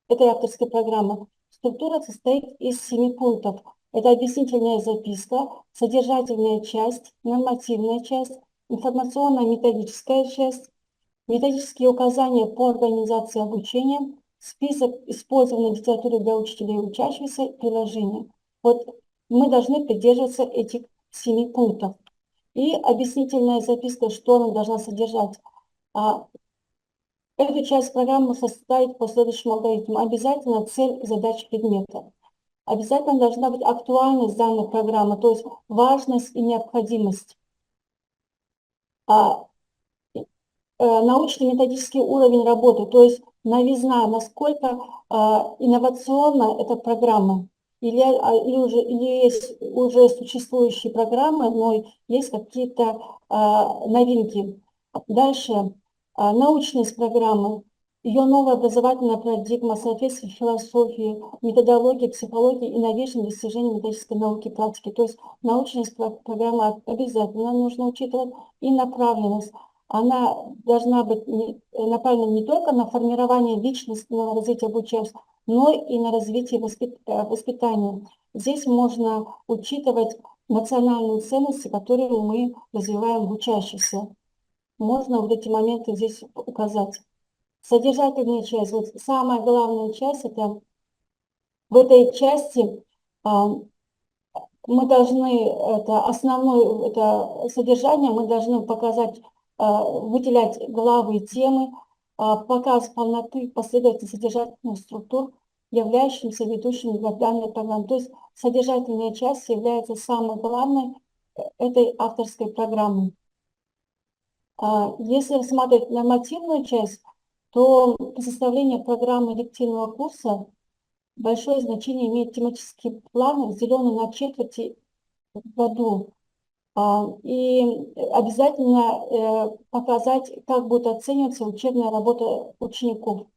A: этой авторской программы. Структура состоит из 7 пунктов. Это объяснительная записка, содержательная часть, нормативная часть, информационно-методическая часть, методические указания по организации обучения, список использованной литературы для учителей и учащихся, приложения. Вот мы должны придерживаться этих 7 пунктов. И объяснительная записка, что она должна содержать. Эту часть программы составить по следующему алгоритму. Обязательно цель, задача, предмета. Обязательно должна быть актуальность данной программы, то есть важность и необходимость. Научно-методический уровень работы, то есть новизна, насколько инновационна эта программа. Или есть уже существующие программы, но есть какие-то новинки. Дальше, научность программы, ее новая образовательная парадигма, соответствие философии, методологии, психологии и новейшим достижениям методической науки и практики. То есть научность программы обязательно нужно учитывать и направленность. Она должна быть направлена не только на формирование личностного развития обучающихся, но и на развитие воспитания. Здесь можно учитывать национальные ценности, которые мы развиваем в учащихся. Можно вот эти моменты здесь указать. Содержательная часть. Вот самая главная часть, это в этой части мы должны, это основное это содержание, мы должны показать, выделять главы и темы, показ полноты, последовательности содержательных структур, являющимся ведущими для данной программы. То есть содержательная часть является самой главной этой авторской программы. Если рассматривать нормативную часть, то при составлении программы лективного курса большое значение имеет тематический план, разделенный на четверти в году. И обязательно показать, как будет оцениваться учебная работа учеников.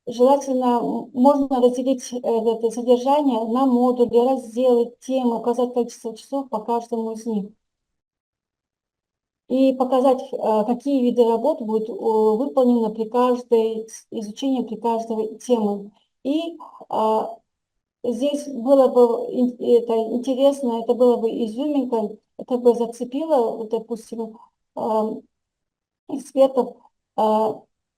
A: Желательно, можно разделить это содержание на модули, разделы, темы, указать количество часов по каждому из них. И показать, какие виды работ будут выполнены при каждой изучении, при каждой теме. И здесь было бы это интересно, это было бы изюминкой, это бы зацепило, допустим, экспертов,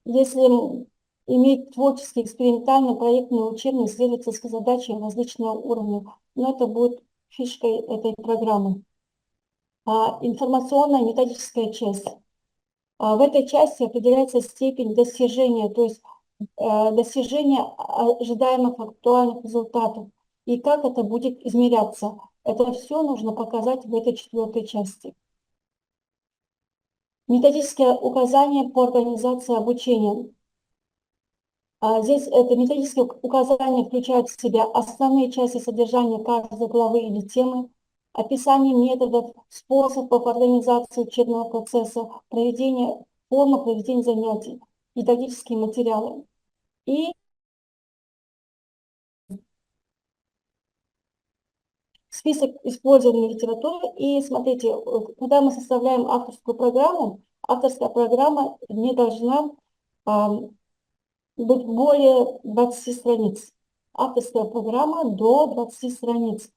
A: если иметь творческие, экспериментальные, проектные, учебные, исследовательские задачи различного уровня. Но это будет фишкой этой программы. Информационная методическая часть. В этой части определяется степень достижения, то есть достижения ожидаемых актуальных результатов и как это будет измеряться. Это все нужно показать в этой 4 части. Методические указания по организации обучения. Здесь это методические указания включают в себя основные части содержания каждой главы или темы, описание методов, способов организации учебного процесса, формы проведения занятий, методические материалы. И список использованной литературы. И смотрите, когда мы составляем авторскую программу, авторская программа не должна быть более 20 страниц. Авторская программа до 20 страниц.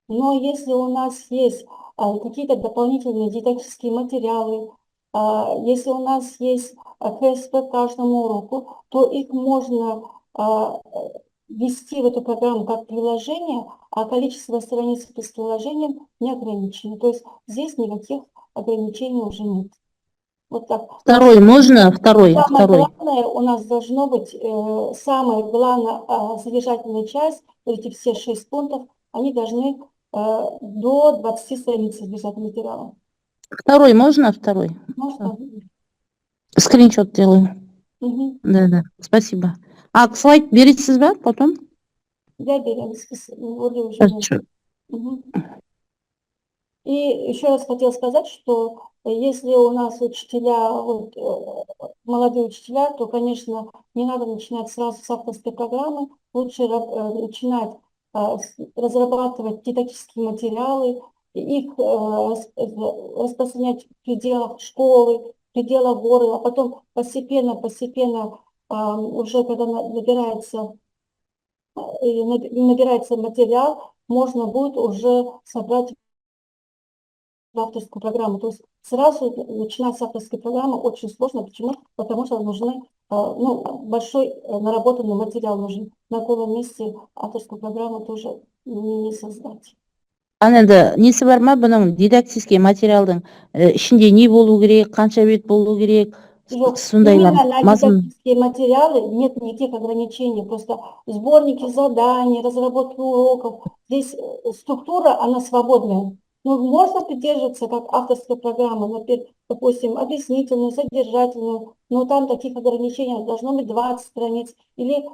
A: Но если у нас есть какие-то дополнительные дидактические материалы, если у нас есть КСП к каждому уроку, то их можно ввести в эту программу как приложение, а количество страниц с приложением не ограничено. То есть здесь никаких ограничений уже нет. Вот так.
G: Второй можно? Второй.
A: Самое главное, у нас должно быть, самая главная содержательная часть, вот эти все 6 пунктов, они должны до 20 страниц содержать материала.
G: Второй можно? Второй.
A: Можно?
G: Скриншот делаю.
A: Мгм.
G: Да. Спасибо. А слайд бересіз бе потом?
A: Я берем уже.
G: Хорошо.
A: Мгм. И еще раз хотела сказать, что если у нас учителя, вот, молодые учителя, то, конечно, не надо начинать сразу с авторской программы, лучше начинать разрабатывать дидактические материалы, их распространять в пределах школы, в пределах города, а потом постепенно, уже когда набирается материал, можно будет уже собрать в авторскую программу. То есть сразу начинать с авторской программы очень сложно. Почему? Потому что нужны большой наработанный материал нужен. На голом месте авторскую программу тоже не создать.
G: Ана енді несі бар ма бұның дидактический материалдың ішінде не болу керек, қанша бет болу керек, сондайлар.
A: Именно на дидактические материалы нет никаких ограничений. Просто сборники заданий, разработки уроков. Здесь структура, она свободная. Ну, можно придерживаться как авторская программа, например, допустим, объяснительную, содержательную, но там таких ограничений должно быть 20 страниц. Или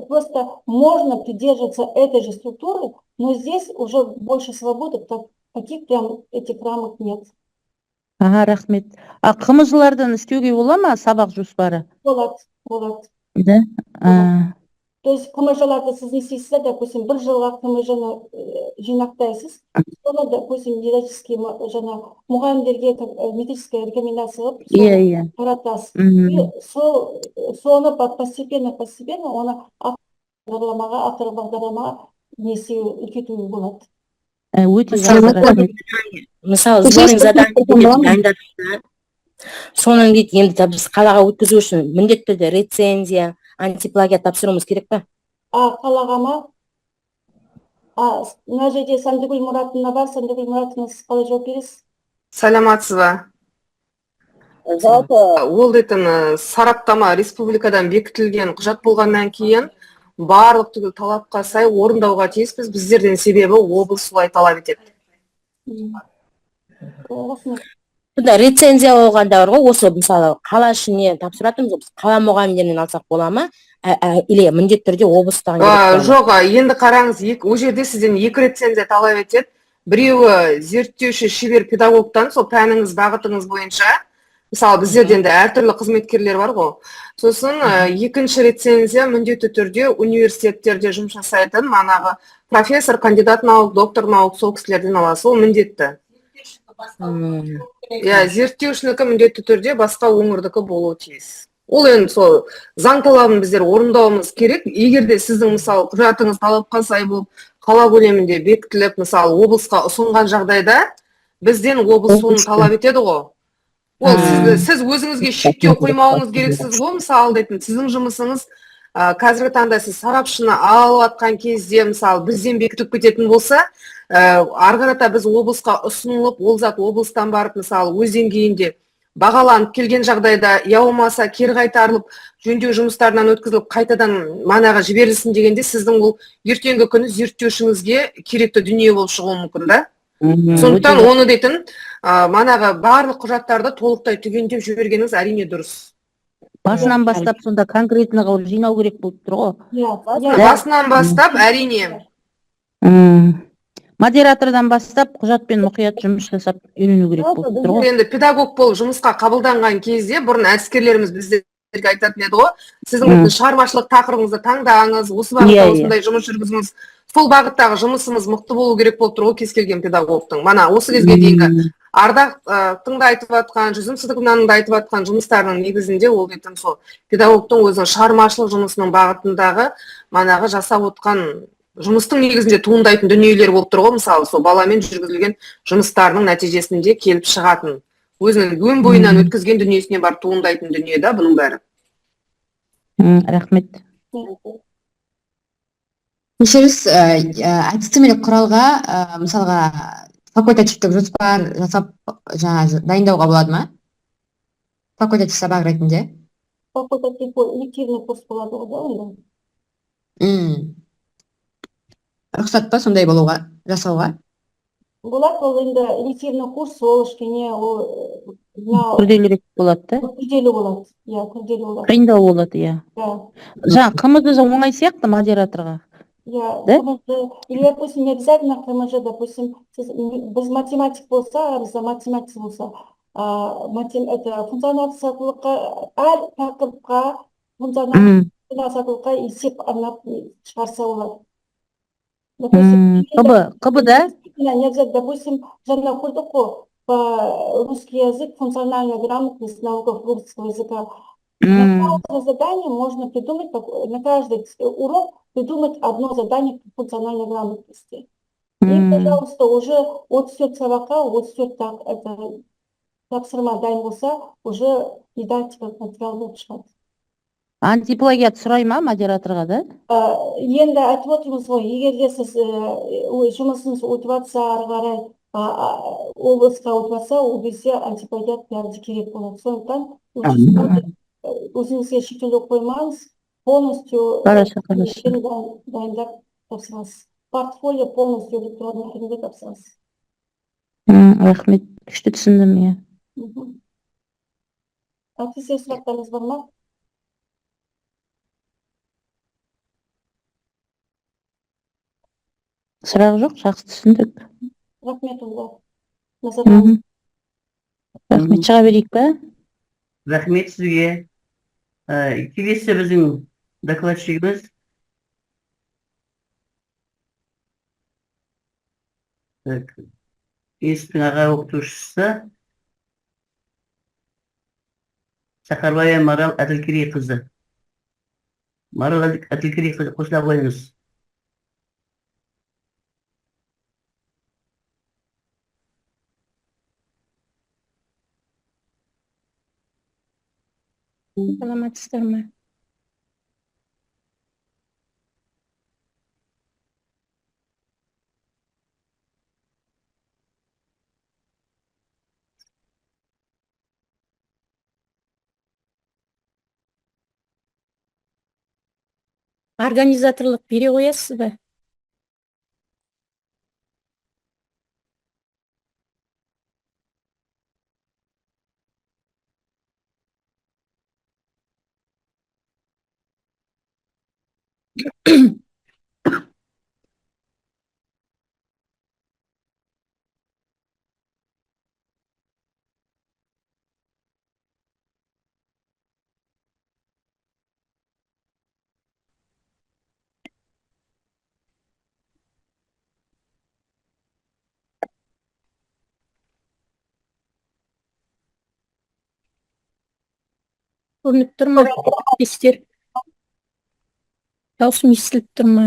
A: просто можно придерживаться этой же структуры, но здесь уже больше свободы, таких прям этих рамок нет.
G: Ага, рахмет. А қымызлардан істеуге бола ма сабақ жоспары?
A: Болады.
G: Да?
A: То есть қымыжаларды сіз не істейсіз, допустим, бір жылға қымыжаны жинақтайсыз, соны, допустим, дидактический мұғалімдерге методическая рекомендация қылып таратасыз. И соны постепенно оны автор бағдарламаға үлкейтуге болады.
G: Өте жақсы, рахмет.
I: Мысалы, сборник задание дайындадық. Соның дейді, енді біз қалаға өткізу үшін міндетті түрде рецензия, антиплагиат тапсыруымыз керек па?
A: Қалаға ма? Мына жерде Сандыгүл Мұратовна бар. Сандыгүл Мұратовна, сіз қалай жауап бересіз?
J: Саламатсыз ба? Жалпы ол дейтін сараптама республикадан бекітілген құжат болғаннан кейін барлық түгел талапқа сай орындауға тиіспіз. Біздерден себебі облыс солай талап етеді.
I: Бұнда рецензия болғанда бар ғой, осы мысалы қала ішіне тапсыратынбыз, біз қала мұғалімдерінен алсақ бола ма? Или міндетті түрде облыстан керек?
J: Жоқ, енді қараңыз, ол жерде сізден 2 рецензия талап етеді. Біреуі зерттеуші шебер педагогтан, сол пәніңіз, бағытыңыз бойынша. Мысалы, біздерден де әртүрлі қызметкерлер бар ғой. Сосын екінші рецензия міндетті түрде университеттерде жұмыс жасайтын, манағы профессор, кандидат наук, доктор наук, сол кісілерден аласыз, ол міндетті. Зерттеушінікі міндетті түрде басқа өңірдікі болуы тиіс. Ол енді сол заң талабын біздер орындауымыз керек. Егер де сіздің мысалы құжатыңыз талапқа сай болып, қала көлемінде бекітіліп, мысалы облысқа ұсынған жағдайда, бізден облыс соны талап етеді ғой. Ол сіз өзіңізге шектеу қоймауыңыз керексіз ғой, мысалы дейтін, сіздің жұмысыңыз қазіргі таңда сіз сарапшыны алып атқан кезде, мысалы бізден бекітіліп кететін болса, арғарата біз облысқа ұсынылып, ол зат облыстан барып, мысалы өз деңгейінде бағаланып келген жағдайда, я болмаса кері қайтарылып, жөндеу жұмыстарынан өткізіліп, қайтадан манаға жіберілсін дегенде, сіздің ол ертеңгі күні зерттеушіңізге керекті дүние болып шығуы мүмкін, да? Сондықтан оны дейтін, манаға барлық құжаттарды толықтай түгендеп жібергеніңіз әрине дұрыс.
G: Басынан бастап сонда конкретно қылып жинау керек болып тұр ғой.
J: Басынан бастап әрине.
G: Модератордан бастап құжатпен мұқият жұмыс жасап үйрену керек болып тұр ғой.
J: Енді педагог болып жұмысқа қабылданған кезде бұрын әдіскерлеріміз біздерге айтатын еді ғой, сіздің шығармашылық тақырыбыңызды таңдаңыз, осы бағытта осындай жұмыс жүргізіңіз. Сол бағыттағы жұмысымыз мықты болу керек болып тұр ғой кез келген педагогтың. Мана осы кезге дейінгі Ардақтың да айтып жатқан, жүзімсіздігімнің да айтып жатқан жұмыстарының негізінде ол дейтін сол педагогтың өзінің шығармашылық жұмысының бағытындағы манағы жасап отқан жұмыстың негізінде туындайтын дүниелер болып тұр ғой, мысалы сол баламен жүргізілген жұмыстарының нәтижесінде келіп шығатын өзінің өн бойынан өткізген дүниесіне бар туындайтын дүние да бұның бәрі.
I: Рахмет.
K: Кешіріңіз, әдістемелік құралға мысалға факультативтік жоспар жасап жаңа дайындауға болады ма? Факультатив сабақ ретінде.
A: Элективный курс болады ғой да онда.
K: Рұқсат па сондай болуға, жасауға?
A: Болады ол енді элективный курс ол кішкене ол
I: Күрделірек болады да?
A: күрделі болады. Иә, күрделі болады.
I: Қиындау болады, иә.
A: Да.
I: Жаңа КМЖ оңай сияқты модераторға.
A: Я,
I: Да?
A: или, допустим, не обязательно КМЖ, допустим, без математик болса, за математик болса, это функционал сатылыққа, әр тақырыпқа функционал сатылыққа есеп арнап шығарса болады. Допустим,
I: Қыбы да?
A: не обязательно, допустим, жаңа көрдік қой, по русский язык, функциональная грамотность на уроках русского языка. На каждое задание можно придумать, на каждый урок придумать одно задание по функциональной грамотности. И, пожалуйста, уже от все сабаққа, от все так, это тапсырма дайын болса, уже дидактика материал болып шығады.
I: Антиплагиат сұрай ма модераторға да?
A: Енді айтып отырмыз ғой, егер де сіз жұмысыңыз өтіп жатса, ары қарай облысқа өтіп жатса, ол кезде антиплагиат бәрі керек болады. Сондықтан өзіңізге шектеулер қоймаңыз, полностью дайындап тапсырасыз. Портфолио полностью электронды түрінде тапсырасыз.
I: Рахмет, күшті түсіндім, иә.
A: Әріптестер, сұрақтарыңыз бар ма?
I: Сұрақ жоқ, жақсы түсіндік.
A: Рахмет, Олар. Назарларыңыз.
I: Рахмет, шыға берейік па?
C: Рахмет сізге. Келесі біздің докладчигіміз институттың аға оқытушысы Сахарбаева Марал Әділкерейқызы. Марал Әділкерейқызы, қосыла қойыңыз.
I: Саламатсыздар ма?
G: Организаторлық бере қоясыз ба? Көрініп тұр ма? Естер. Даусым естіліп тұр ма?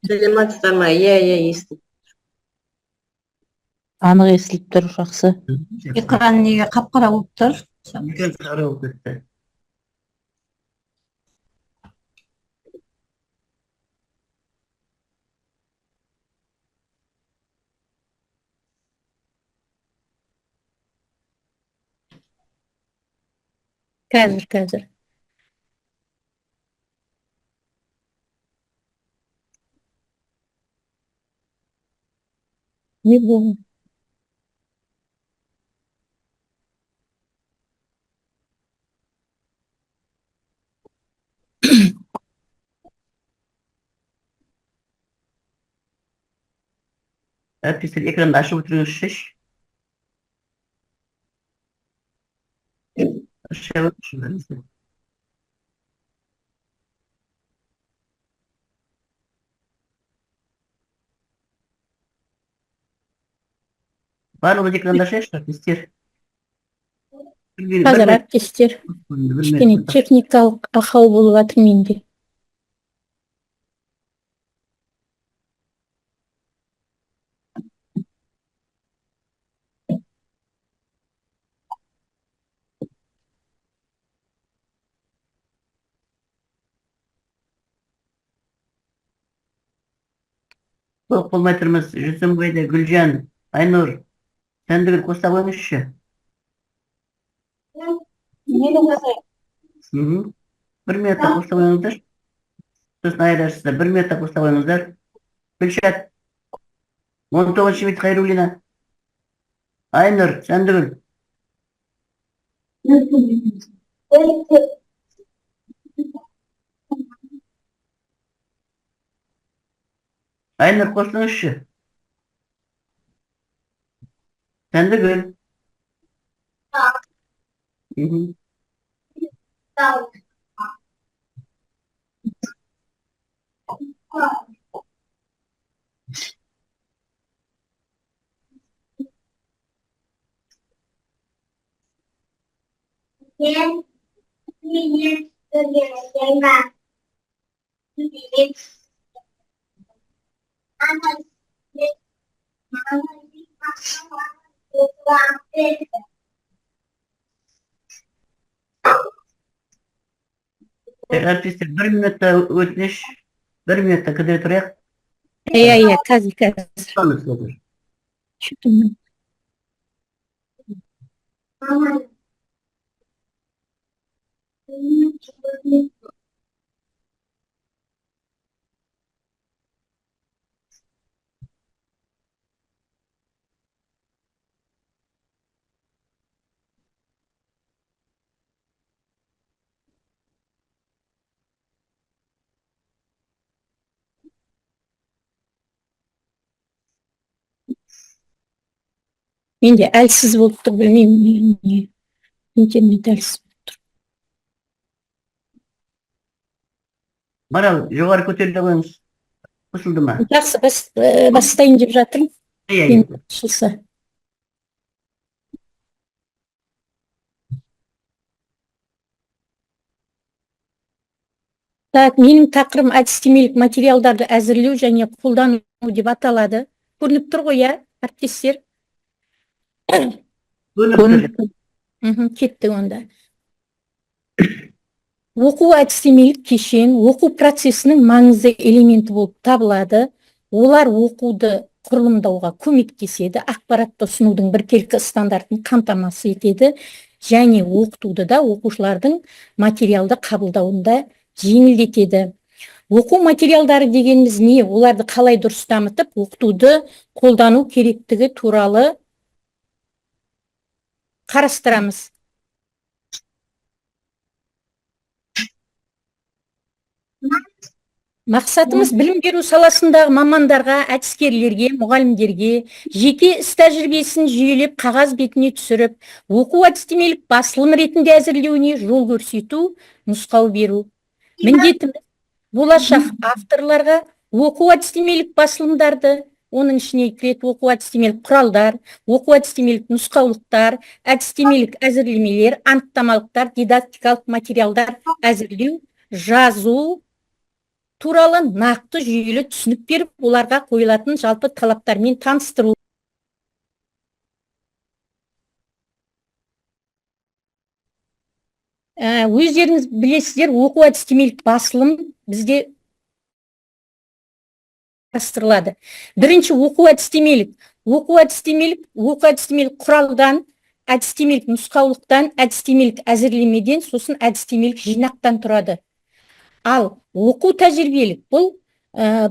C: Саламатсыздар ма? Иә, естіп.
I: Анық естіліп тұр, жақсы.
H: Экран неге қап-қара болып тұр?
C: Екен қара болып кетті.
G: Қазір. Не болды?
C: Әріптестер, экранды ашып отырыңызшы. Ашып отырыңызшы. Барлығы экранда шашты, әріптестер.
I: Қазір әріптестер кішкене техникалық ақау болып жатыр менде.
C: Толық болмай тұрмыз. Жүсімбайды, Гүлжан, Айнұр, Сәндігүл қоста қойыңызшы.
A: Мені қосайын.
C: Бір минутта қоста қойыңыздар. Сосын айырасыздар. Бір минутта қоста қойыңыздар. Гүлшат, 19 минут Хайруллина. Айнұр, Сәндігүл. Айнұр қосылыңызшы. Сәндігүл. Әріптестер, бір минутта өтініш, бір минутта кідіре тұрайық.
I: Иә, қазір. Менде әлсіз болып тұр, білмеймін не. Интернет әлсіз.
C: Марал, жоғары көтерілді қойыңыз. Қосылды ма?
I: Жақсы, бастайын деп жатырмын.
C: Иә.
I: Қосылса. Так, менің тақырыбым әдістемелік материалдарды әзірлеу және қолдану деп аталады. Көрініп тұр ғой, иә, әріптестер? Кетті онда. Оқу әдістемелік кешен, оқу процесінің маңызды элементі болып табылады. Олар оқуды құрылымдауға көмектеседі, ақпаратты ұсынудың біркелкі стандартын қамтамасыз етеді, және оқытуды да оқушылардың материалды қабылдауында жеңілдетеді. Оқу материалдары дегеніміз не? Оларды қалай дұрыс дамытып, оқытуды қолдану керектігі туралы қарастырамыз. Мақсатымыз білім беру саласындағы мамандарға, әдіскерлерге, мұғалімдерге жеке іс тәжірибесін жүйелеп, қағаз бетіне түсіріп, оқу әдістемелік басылым ретінде әзірлеуіне жол көрсету, нұсқау беру. Міндетіміз болашақ авторларға оқу әдістемелік басылымдарды, оның ішіне кіретін оқу әдістемелік құралдар, оқу әдістемелік нұсқаулықтар, әдістемелік әзірлемелер, анықтамалықтар, дидактикалық материалдар әзірлеу, жазу туралы нақты жүйелі түсінік беріп, оларға қойылатын жалпы талаптармен таныстыру. Өздеріңіз білесіздер, оқу әдістемелік басылым бізде қарастырылады. Бірінші оқу әдістемелік құралдан, әдістемелік нұсқаулықтан, әдістемелік әзірлемеден, сосын әдістемелік жинақтан тұрады. Ал оқу тәжірибелік бұл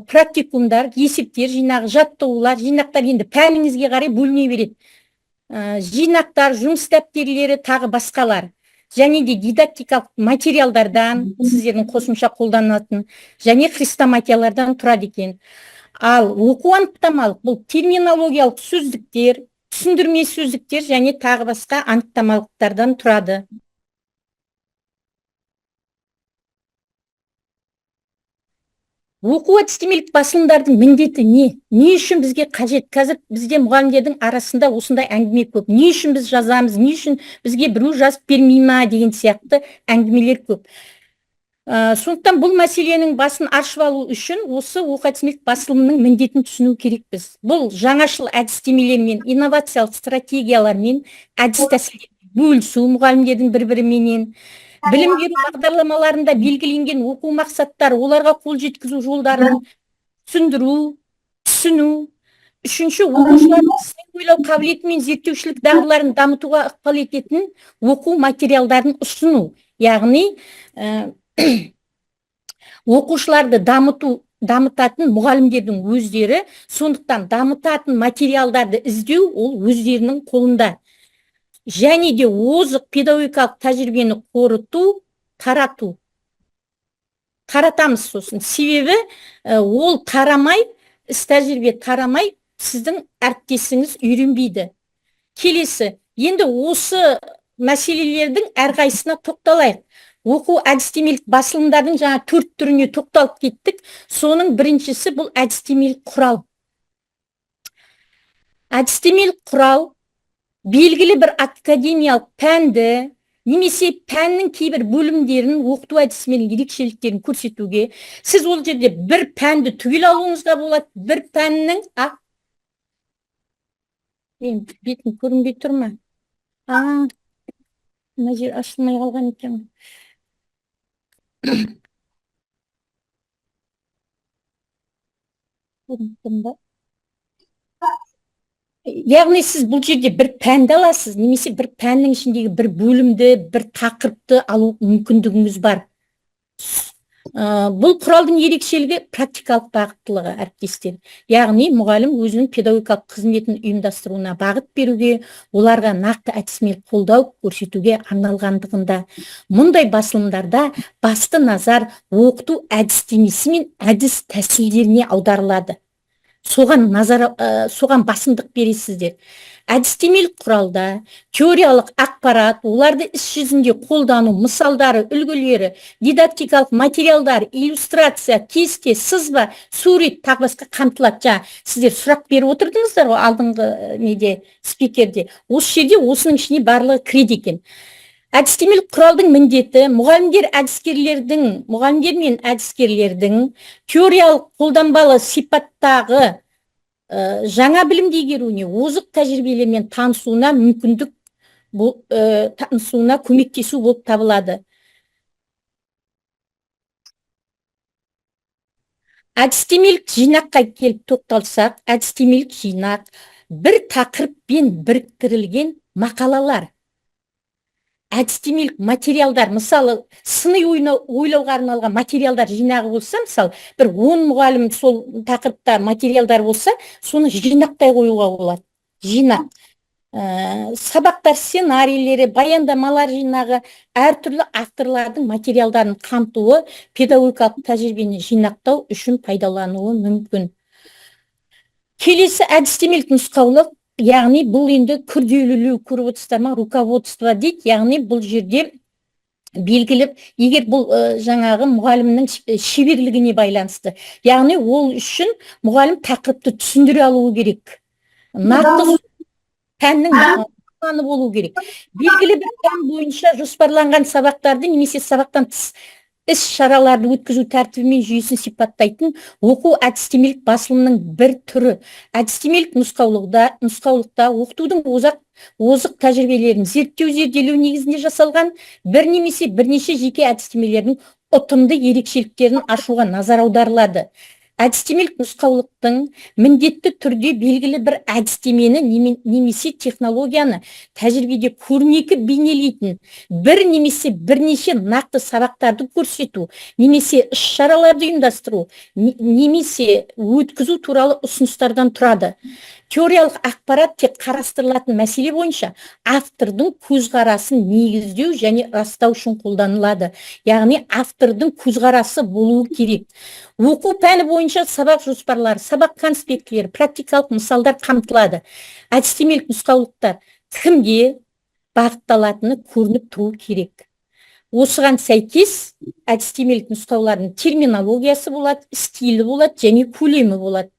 I: практикумдар, есептер жинағы, жаттығулар, жинақтар енді пәніңізге қарай бөліне береді. Жинақтар, жұмыс дәптерлері, тағы басқалар. Және де дидактикалық материалдардан, сіздердің қосымша қолданатын, және хрестоматиялардан тұрады екен. Ал оқу анықтамалық бұл терминологиялық сөздіктер, түсіндірме сөздіктер және тағы басқа анықтамалықтардан тұрады. Оқу әдістемелік басылымдардың міндеті не? Не үшін бізге қажет? Қазір бізде мұғалімдердің арасында осындай әңгіме көп. Не үшін біз жазамыз? Не үшін бізге біреу жазып бермей ма деген сияқты әңгімелер көп. Сондықтан бұл мәселенің басын ашып алу үшін осы оқу әдістемелік басылымның міндетін түсіну керекпіз. Бұл жаңашыл әдістемелермен, инновациялық стратегиялармен, әдіс тәсілдермен бөлісу мұғалімдердің бір-біріменен, білім беру бағдарламаларында белгіленген оқу мақсаттары, оларға қол жеткізу жолдарын түсіндіру, түсіну. Үшінші, оқушылардың сыни ойлау қабілеті мен зерттеушілік дағдыларын дамытуға ықпал ететін оқу материалдарын ұсыну. Яғни, оқушыларды дамытатын мұғалімдердің өздері, сондықтан дамытатын материалдарды іздеу ол өздерінің қолында. Және де озық педагогикалық тәжірибені қорыту, тарату. Таратамыз сосын. Себебі ол тарамай, іс тәжірибе тарамай, сіздің әріптесіңіз үйренбейді. Келесі, енді осы мәселелердің әрқайсысына тоқталайық. Оқу әдістемелік басылымдардың жаңа 4 түріне тоқталып кеттік. Соның біріншісі бұл әдістемелік құрал. Әдістемелік құрал белгілі бір академиялық пәнді, немесе пәннің кейбір бөлімдерін оқыту әдісімен ерекшеліктерін көрсетуге, сіз ол жерде бір пәнді түгел алуыңызға болады, бір пәннің бетін көрінбей тұр ма? Мына жер ашылмай қалған екен. Яғни сіз бұл жерде бір пәнді аласыз, немесе бір пәннің ішіндегі бір бөлімді, бір тақырыпты алу мүмкіндігіңіз бар. Бұл құралдың ерекшелігі практикалық бағыттылығы, әріптестер. Яғни мұғалім өзінің педагогикалық қызметін ұйымдастыруына бағыт беруге, оларға нақты әдістемелік қолдау көрсетуге арналғандығында. Мұндай басылымдарда басты назар оқыту әдістемесі мен әдіс тәсілдеріне аударылады. Соған басымдық бересіздер. Әдістемелік құралда теориялық ақпарат, оларды іс жүзінде қолдану мысалдары, үлгілері, дидактикалық материалдар, иллюстрация, кесте, сызба, сурет тағы басқа қамтылады. Сіздер сұрақ беріп отырдыңыздар ғой алдыңғы спикерде. Осы жерде осының ішіне барлығы кіреді екен. Әдістемелік құралдың міндеті мұғалімдер мен әдіскерлердің теориялық қолданбалы сипаттағы жаңа білімді игеруіне, озық тәжірибелермен танысуына көмектесу болып табылады. Әдістемелік жинаққа келіп тоқталсақ, әдістемелік жинақ бір тақырыппен біріктірілген мақалалар. Әдістемелік материалдар, мысалы, сыни ойлауға арналған материалдар жинағы болса, мысалы, бір 10 мұғалім сол тақырыпта материалдар болса, соны жинақтай қоюға болады. Жинақ. Сабақтар сценарийлері, баяндамалар жинағы, әртүрлі авторлардың материалдарын қамтуы педагогикалық тәжірибені жинақтау үшін пайдалануы мүмкін. Келесі әдістемелік нұсқаулық, яғни бұл енді күрделілеу көріп отырсыздар ма, руководство дейді, яғни бұл жерде белгіліп, егер бұл жаңағы мұғалімнің шеберлігіне байланысты. Яғни ол үшін мұғалім тақырыпты түсіндіре алуы керек. Нақты пәннің маманы болу керек. Белгілі бір пән бойынша жоспарланған сабақтарды немесе сабақтан тыс іс-шараларды өткізу тәртібі мен жүйесін сипаттайтын оқу әдістемелік басылымның бір түрі. Әдістемелік нұсқаулықта оқытудың озық тәжірибелерін зерттеу негізінде жасалған бір немесе бірнеше жеке әдістемелердің ұтымды ерекшеліктерін ашуға назар аударылады. Әдістемелік нұсқаулықтың міндетті түрде белгілі бір әдістемені немесе технологияны тәжірибеде көрнекі бейнелейтін бір немесе бірнеше нақты сабақтарды көрсету, немесе іс-шараларды ұйымдастыру, немесе өткізу туралы ұсыныстардан тұрады. Теориялық ақпарат тек қарастырылатын мәселе бойынша автордың көзқарасын негіздеу және растау үшін қолданылады. Яғни автордың көзқарасы болуы керек. Оқу пәні бойынша сабақ жоспарлары, сабақ конспектілері, практикалық мысалдар қамтылады. Әдістемелік нұсқаулықтар кімге бағытталатыны көрініп тұру керек. Осыған сәйкес әдістемелік нұсқаулардың терминологиясы болады, стилі болады және көлемі болады.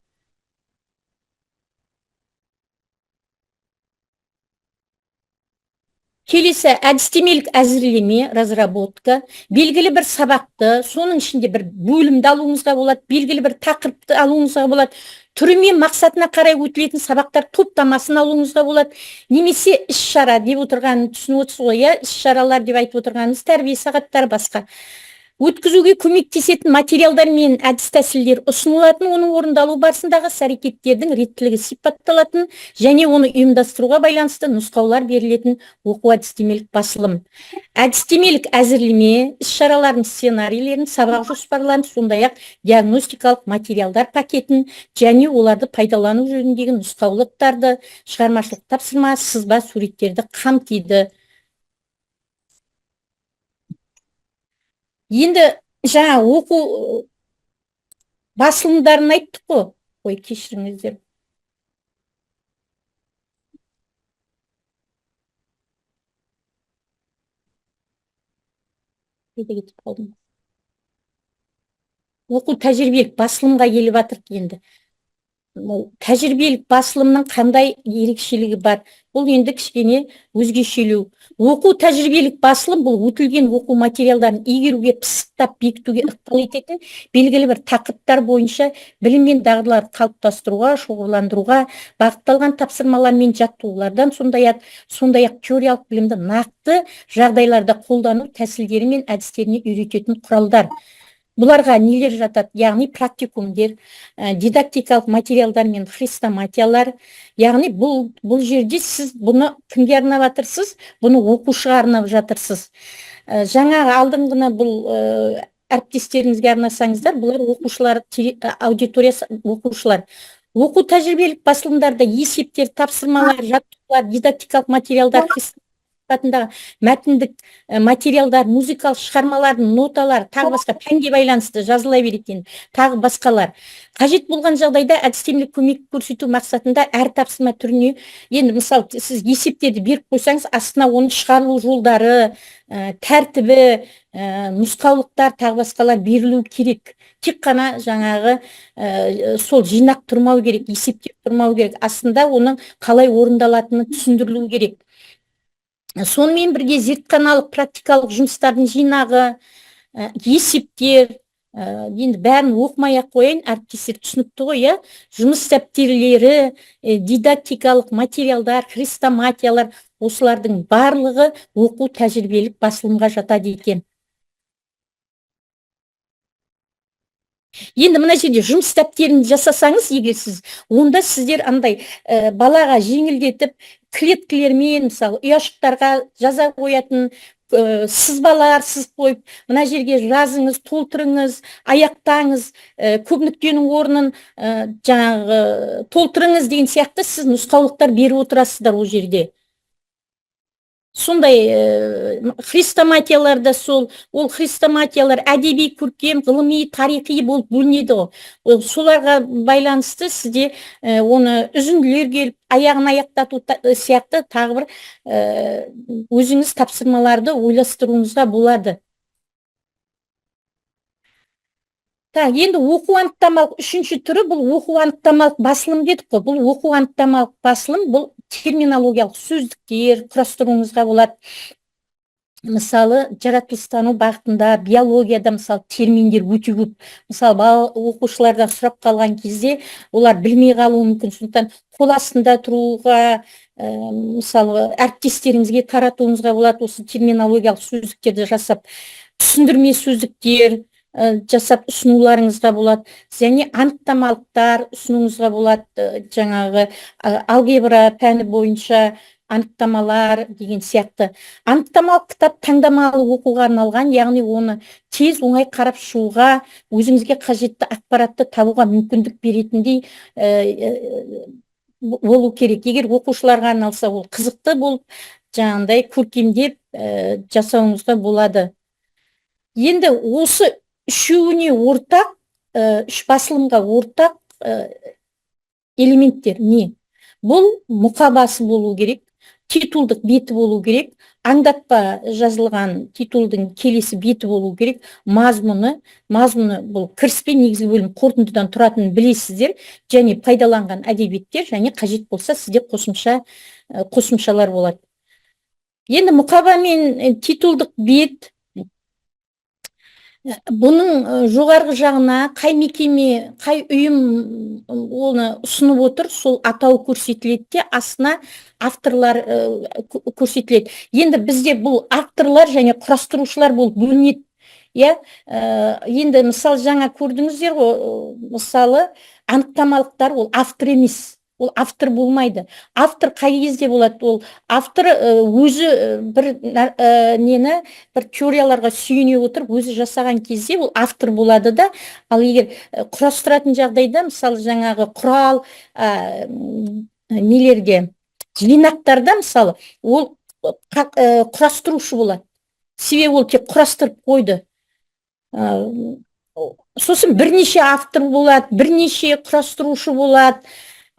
I: Келесі әдістемелік әзірлеме, разработка, белгілі бір сабақты, соның ішінде бір бөлімді алуыңызға болады, белгілі бір тақырыпты алуыңызға болады, түрі мен мақсатына қарай өтілетін сабақтар топтамасын алуыңызға болады, немесе іс-шара деп отырғанын түсініп отырсыз ғой, иә, іс-шаралар деп айтып отырғанымыз тәрбие сағаттары басқа. Өткізуге көмектесетін материалдар мен әдіс тәсілдер ұсынылатын, оның орындалу барысындағы іс-әрекеттердің реттілігі сипатталатын және оны ұйымдастыруға байланысты нұсқаулар берілетін оқу әдістемелік басылым. Әдістемелік әзірлеме, іс-шаралардың сценарийлерін, сабақ жоспарларын, сондай-ақ диагностикалық материалдар пакетін және оларды пайдалану жөніндегі нұсқаулықтарды, шығармашылық тапсырма, сызба, суреттерді қамтиды. Енді жаңа оқу басылымдарын айттық қой. Ой, кешіріңіздер. Кетіп қалдым. Оқу тәжірибелік басылымға келіп жатырық енді. Тәжірибелік басылымның қандай ерекшелігі бар? Бұл енді кішкене өзгешелеу. Оқу тәжірибелік басылым бұл өтілген оқу материалдарын игеруге, пысықтап бекітуге ықпал ететін белгілі бір тақырыптар бойынша білім мен дағдыларды қалыптастыруға, шоғырландыруға бағытталған тапсырмалар мен жаттығулардан, сондай-ақ теориялық білімді нақты жағдайларда қолдану тәсілдері мен әдістеріне үйрететін құралдар. Бұларға нелер жатады? Яғни практикумдер, дидактикалық материалдар мен хрестоматиялар. Яғни бұл жерде сіз бұны кімге арнап жатырсыз? Бұны оқушыға арнап жатырсыз. Жаңағы алдыңғыны бұл әріптестеріңізге арнасаңыздар, бұлар оқушылар, аудиториясы оқушылар. Оқу тәжірибелік басылымдарда есептер, тапсырмалар, жаттығулар, дидактикалық материалдар, мәтіндік материалдар, музыкалық шығармалардың ноталар, тағы басқа пәнге байланысты жазыла беретін, тағы басқалар. Қажет болған жағдайда әдістемелік көмек көрсету мақсатында әр тапсырма түріне, енді мысалы сіз есептерді беріп қойсаңыз, астына оны шығарылу жолдары, тәртібі, нұсқаулықтар, тағы басқалар берілу керек. Тек қана жаңағы сол жинақ тұрмау керек, есептеп тұрмау керек. Астында оның қалай орындалатыны түсіндірілу керек. Сонымен бірге зертханалық практикалық жұмыстардың жинағы, есептер, енді бәрін оқымай-ақ қояйын, әріптестер түсінікті ғой, иә? Жұмыс дәптерлері, дидактикалық материалдар, хрестоматиялар, осылардың барлығы оқу тәжірибелік басылымға жатады екен. Енді мына жерде жұмыс дәптерін жасасаңыз, егер сіз, онда сіздер андай балаға жеңілдетіп, клеткілермен, мысалы, ұяшықтарға жаза қоятын сызбалар сызып қойып, мына жерге жазыңыз, толтырыңыз, аяқтаңыз, көп нүктенің орнын жаңағы толтырыңыз деген сияқты сіз нұсқаулықтар беріп отырасыздар ол жерде. Сондай хрестоматияларда ол хрестоматиялар әдеби, көркем, ғылыми, тарихи болып бөлінеді ғой. Соларға байланысты сізде оны үзінділер келіп, аяғын аяқтату сияқты тағы бір өзіңіз тапсырмаларды ойластыруыңызға болады. Енді оқу анықтамалық үшінші түрі бұл оқу анықтамалық басылым дедік қой. Бұл оқу анықтамалық басылым, бұл терминологиялық сөздіктер құрастыруыңызға болады. Мысалы, жаратылыстану бағытында, биологияда мысалы терминдер өте көп. Мысалы, оқушылардан сұрап қалған кезде олар білмей қалуы мүмкін. Сондықтан қол астында тұруға, мысалы, әріптестеріңізге таратуыңызға болады осы терминологиялық сөздіктерді жасап, түсіндірме сөздіктер жасап ұсынуларыңызға болады. Және анықтамалықтар ұсынуыңызға болады. Жаңағы алгебра пәні бойынша анықтамалар деген сияқты. Анықтамалық кітап таңдамалы оқуға арналған, яғни оны тез оңай қарап шығуға, өзіңізге қажетті ақпаратты табуға мүмкіндік беретіндей болу керек. Егер оқушыларға арналса, ол қызықты болып, жаңағындай көркемдеп жасауыңызға болады. Енді осы үшеуіне ортақ, үш басылымға ортақ элементтер не? Бұл мұқабасы болу керек, титулдық беті болу керек, аңдатпа жазылған титулдың келесі беті болу керек, мазмұны бұл кіріспе негізгі бөлім қорытындыдан тұратынын білесіздер, және пайдаланған әдебиеттер, және қажет болса сізде қосымшалар болады. Енді мұқаба мен титулдық бет, бұның жоғарғы жағына қай мекеме, қай ұйым оны ұсынып отыр, сол атау көрсетіледі де, астына авторлар көрсетіледі. Енді бізде бұл авторлар және құрастырушылар болып бөлінеді. Енді мысалы жаңа көрдіңіздер ғой, мысалы анықтамалықтар ол автор емес. Ол автор болмайды. Автор қай кезде болады? Ол автор өзі бір теорияларға сүйене отырып, өзі жасаған кезде ол автор болады да. Ал егер құрастыратын жағдайда, мысалы жаңағы құрал нелерге, жинақтарда, мысалы, ол құрастырушы болады. Себебі ол тек құрастырып қойды. Сосын бірнеше автор болады, бірнеше құрастырушы болады.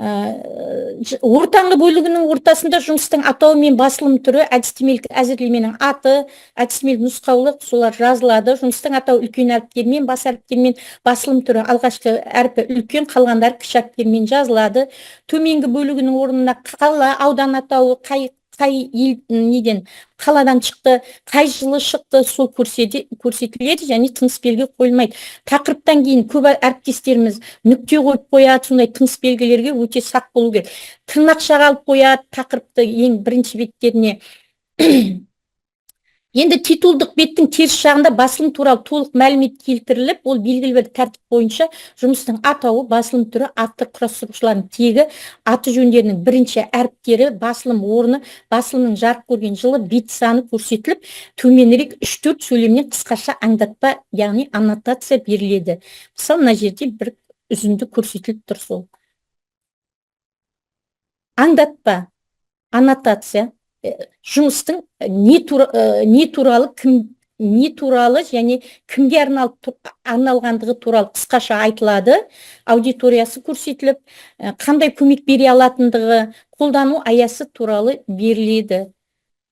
I: Ортаңғы бөлігінің ортасында жұмыстың атауы мен басылым түрі, әдістемелік әзірлеменің аты, әдістемелік нұсқаулық, солар жазылады. Жұмыстың атауы үлкен әріптермен, бас әріптермен, басылым түрі алғашқы әрпі үлкен, қалғандар кіші әріптермен жазылады. Төменгі бөлігінің орнына қала, аудан атауы, қай неден, қаладан шықты, қай жылы шықты, сол көрсетіледі, және тыныс белгі қойылмайды. Тақырыптан кейін көп әріптестеріміз нүкте қойып қояды, сондай тыныс белгілерге өте сақ болу керек. Тырнақша қалып қояды тақырыпты ең бірінші беттеріне. Енді титулдық беттің теріс жағында басылым туралы толық мәлімет келтіріліп, ол белгілі бір тәртіп бойынша жұмыстың атауы, басылым түрі, автор, құрастырушылардың тегі, аты жөндерінің бірінші әріптері, басылым орны, басылымның жарық көрген жылы, бет саны көрсетіліп, төменірек 3-4 сөйлемнен қысқаша аңдатпа, яғни аннотация беріледі. Мысалы, мына жерде бір үзінді көрсетіліп тұр сол. Аңдатпа, аннотация, жұмыстың не туралы және кімге арналғандығы туралы қысқаша айтылады, аудиториясы көрсетіліп, қандай көмек бере алатындығы, қолдану аясы туралы беріледі.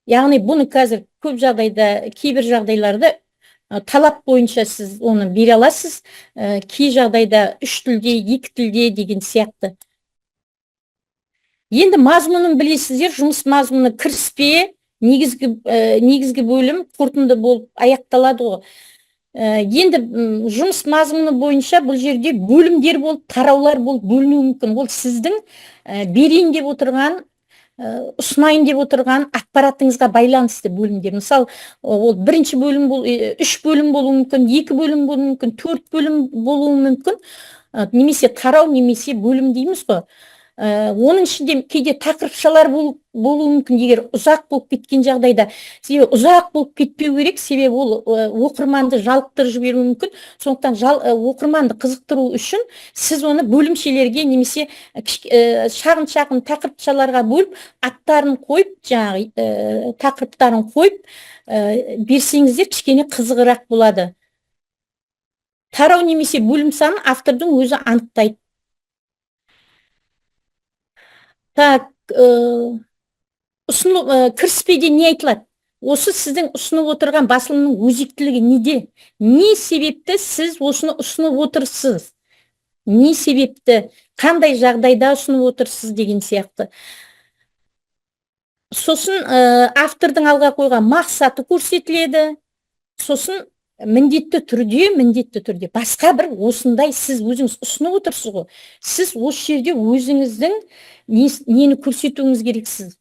I: Яғни бұны қазір көп жағдайда, кейбір жағдайларда талап бойынша сіз оны бере аласыз, кей жағдайда 3 тілде, 2 тілде деген сияқты. Енді мазмұнын білесіздер, жұмыс мазмұны кіріспе, негізгі бөлім қорытынды болып аяқталады ғой. Енді жұмыс мазмұны бойынша бұл жерде бөлімдер болып, тараулар болып бөлінуі мүмкін. Ол сіздің берейін деп отырған, ұсынайын деп отырған ақпаратыңызға байланысты бөлімдер. Мысалы, ол бірінші бөлім, 3 бөлім болуы мүмкін, 2 бөлім болуы мүмкін, 4 бөлім болуы мүмкін, немесе тарау, немесе бөлім дейміз ғой. Оның ішінде кейде тақырыпшалар болуы мүмкін, егер ұзақ болып кеткен жағдайда. Себебі ұзақ болып кетпеу керек, себебі ол оқырманды жалықтырып жіберуі мүмкін. Сондықтан оқырманды қызықтыру үшін сіз оны бөлімшелерге немесе шағын тақырыпшаларға бөліп, аттарын қойып, жаңағы тақырыптарын қойып берсеңіздер кішкене қызығырақ болады. Тарау немесе бөлім санын автордың өзі анықтайды. Так, кіріспеде не айтылады? Осы сіздің ұсынып отырған басылымның өзектілігі неде? Не себепті сіз осыны ұсынып отырсыз? Не себепті? Қандай жағдайда ұсынып отырсыз деген сияқты. Сосын автордың алға қойған мақсаты көрсетіледі. Сосын міндетті түрде басқа бір осындай сіз өзіңіз ұсынып отырсыз ғой. Сіз осы жерде өзіңіздің нені көрсетуіңіз керексіз.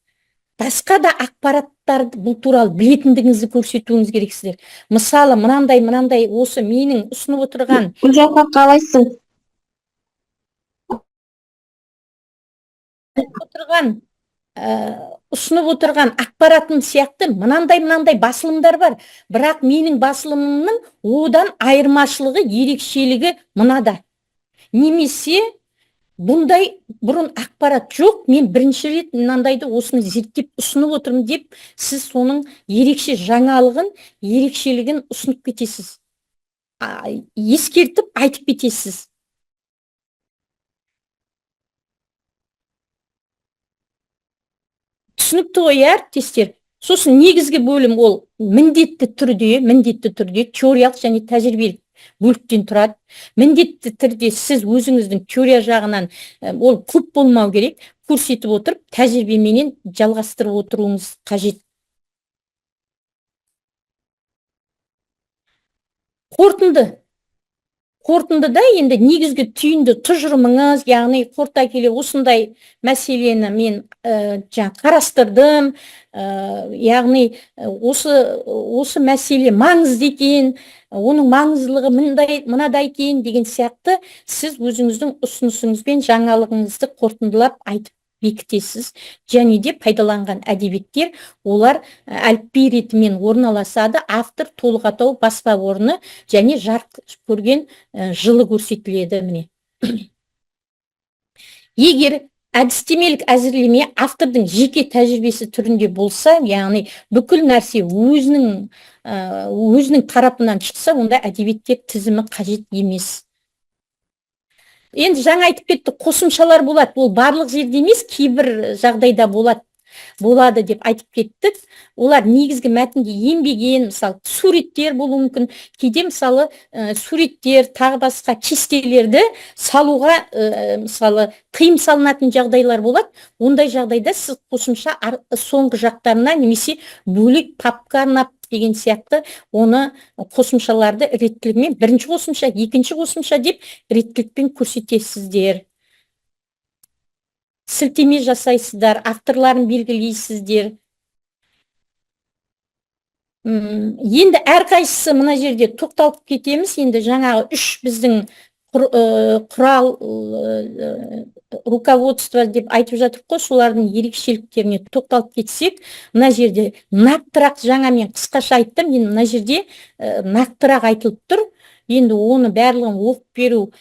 I: Басқа да ақпараттарды бұл туралы білетіндігіңізді көрсетуіңіз керексіздер. Мысалы, мынандай осы менің ұсынып отырған
K: Гүлжапа, қалайсың?
I: ұсынып отырған ақпаратым сияқты мынандай басылымдар бар. Бірақ менің басылымымның одан айырмашылығы, ерекшелігі мынада. Немесе бұндай бұрын ақпарат жоқ, мен бірінші рет мынандайды осыны зерттеп ұсынып отырмын деп, сіз соның ерекше жаңалығын, ерекшелігін ұсынып кетесіз. Ескертіп айтып кетесіз. түсінікті ғой әріптестер. Сосын негізгі бөлім ол міндетті түрде теориялық және тәжірибелік бөліктен тұрады. Міндетті түрде сіз өзіңіздің теория жағынан ол көп болмау керек, көрсетіп отырып, тәжірибеменен жалғастырып отыруыңыз қажет. Қорытындыда енді негізгі түйінді тұжырымыңыз, яғни қорыта келе осындай мәселені мен қарастырдым, яғни осы мәселе маңызды екен, оның маңыздылығы мынадай екен деген сияқты сіз өзіңіздің ұсынысыңызбен жаңалығыңызды қорытындылап айтып бекітесіз. Және де пайдаланған әдебиеттер олар әліпби ретімен орналасады. Автор, толық атау, баспа орны және жарық көрген жылы көрсетіледі. Міне. Егер әдістемелік әзірлеме автордың жеке тәжірибесі түрінде болса, яғни бүкіл нәрсе өзінің тарапынан шықса, онда әдебиеттер тізімі қажет емес. Енді жаңа айтып кетті, қосымшалар болады. Ол барлық жерде емес, кейбір жағдайда болады деп айтып кеттік. Олар негізгі мәтінге енбеген, мысалы, суреттер болуы мүмкін. Кейде мысалы суреттер, тағы басқа кестелерді салуға, мысалы, тыйым салынатын жағдайлар болады. Ондай жағдайда сіз қосымша соңғы жақтарына немесе бөлек папка арнап деген сияқты оны қосымшаларды реттілігімен бірінші қосымша, екінші қосымша деп реттілікпен көрсетесіздер. Сілтеме жасайсыздар, авторларын белгілейсіздер. Енді әрқайсысы мына жерде тоқталып кетеміз. Енді жаңағы 3 біздің құрал, руководство деп айтып жатыр қой, солардың ерекшеліктеріне тоқталып кетсек, мына жерде нақтырақ, жаңа мен қысқаша айттым, енді мына жерде нақтырақ айтылып тұр. Енді оны барлығын оқып беру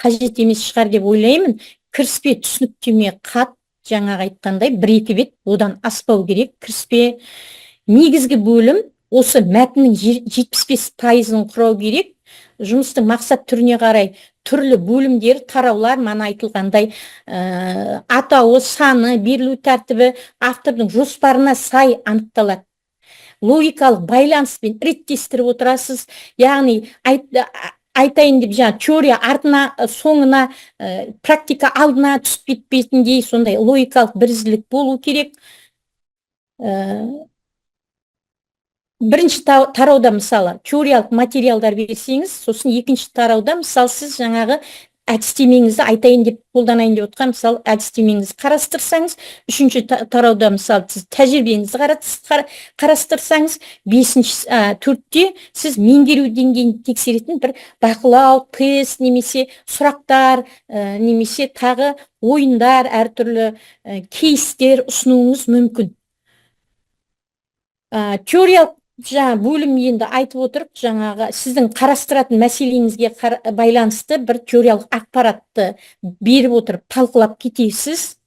I: қажет емес шығар деп ойлаймын. Кіріспе, түсініктеме, хат, жаңағы айтқандай 1-2 бет, одан аспау керек. Кіріспе, негізгі бөлім осы мәтіннің 75%-ын құрау керек. Жұмыстың мақсат түріне қарай түрлі бөлімдер, тараулар, мана айтылғандай атауы, саны, берілу тәртібі автордың жоспарына сай анықталады. Логикалық байланыспен реттестіріп отырасыз. Яғни айтайын деп жаңа теория артына, соңына, практика алдына түсіп кетпейтіндей сондай логикалық бірізділік болу керек. Бірінші тарауда мысалы теориялық материалдар берсеңіз, сосын екінші тарауда мысалы сіз жаңағы әдістемеңізді айтайын деп қолданайын деп отқан мысалы әдістемеңізді қарастырсаңыз, үшінші тарауда мысалы сіз тәжірибеңізді қарастырсаңыз, төртте сіз меңгеру деңгейін тексеретін бір бақылау, тест немесе сұрақтар, немесе тағы ойындар, әртүрлі кейстер ұсынуыңыз мүмкін. Теориялық жаңа бөлім енді айтып отырып, жаңағы сіздің қарастыратын мәселеңізге байланысты бір теориялық ақпаратты беріп отырып, талқылап кетесіз.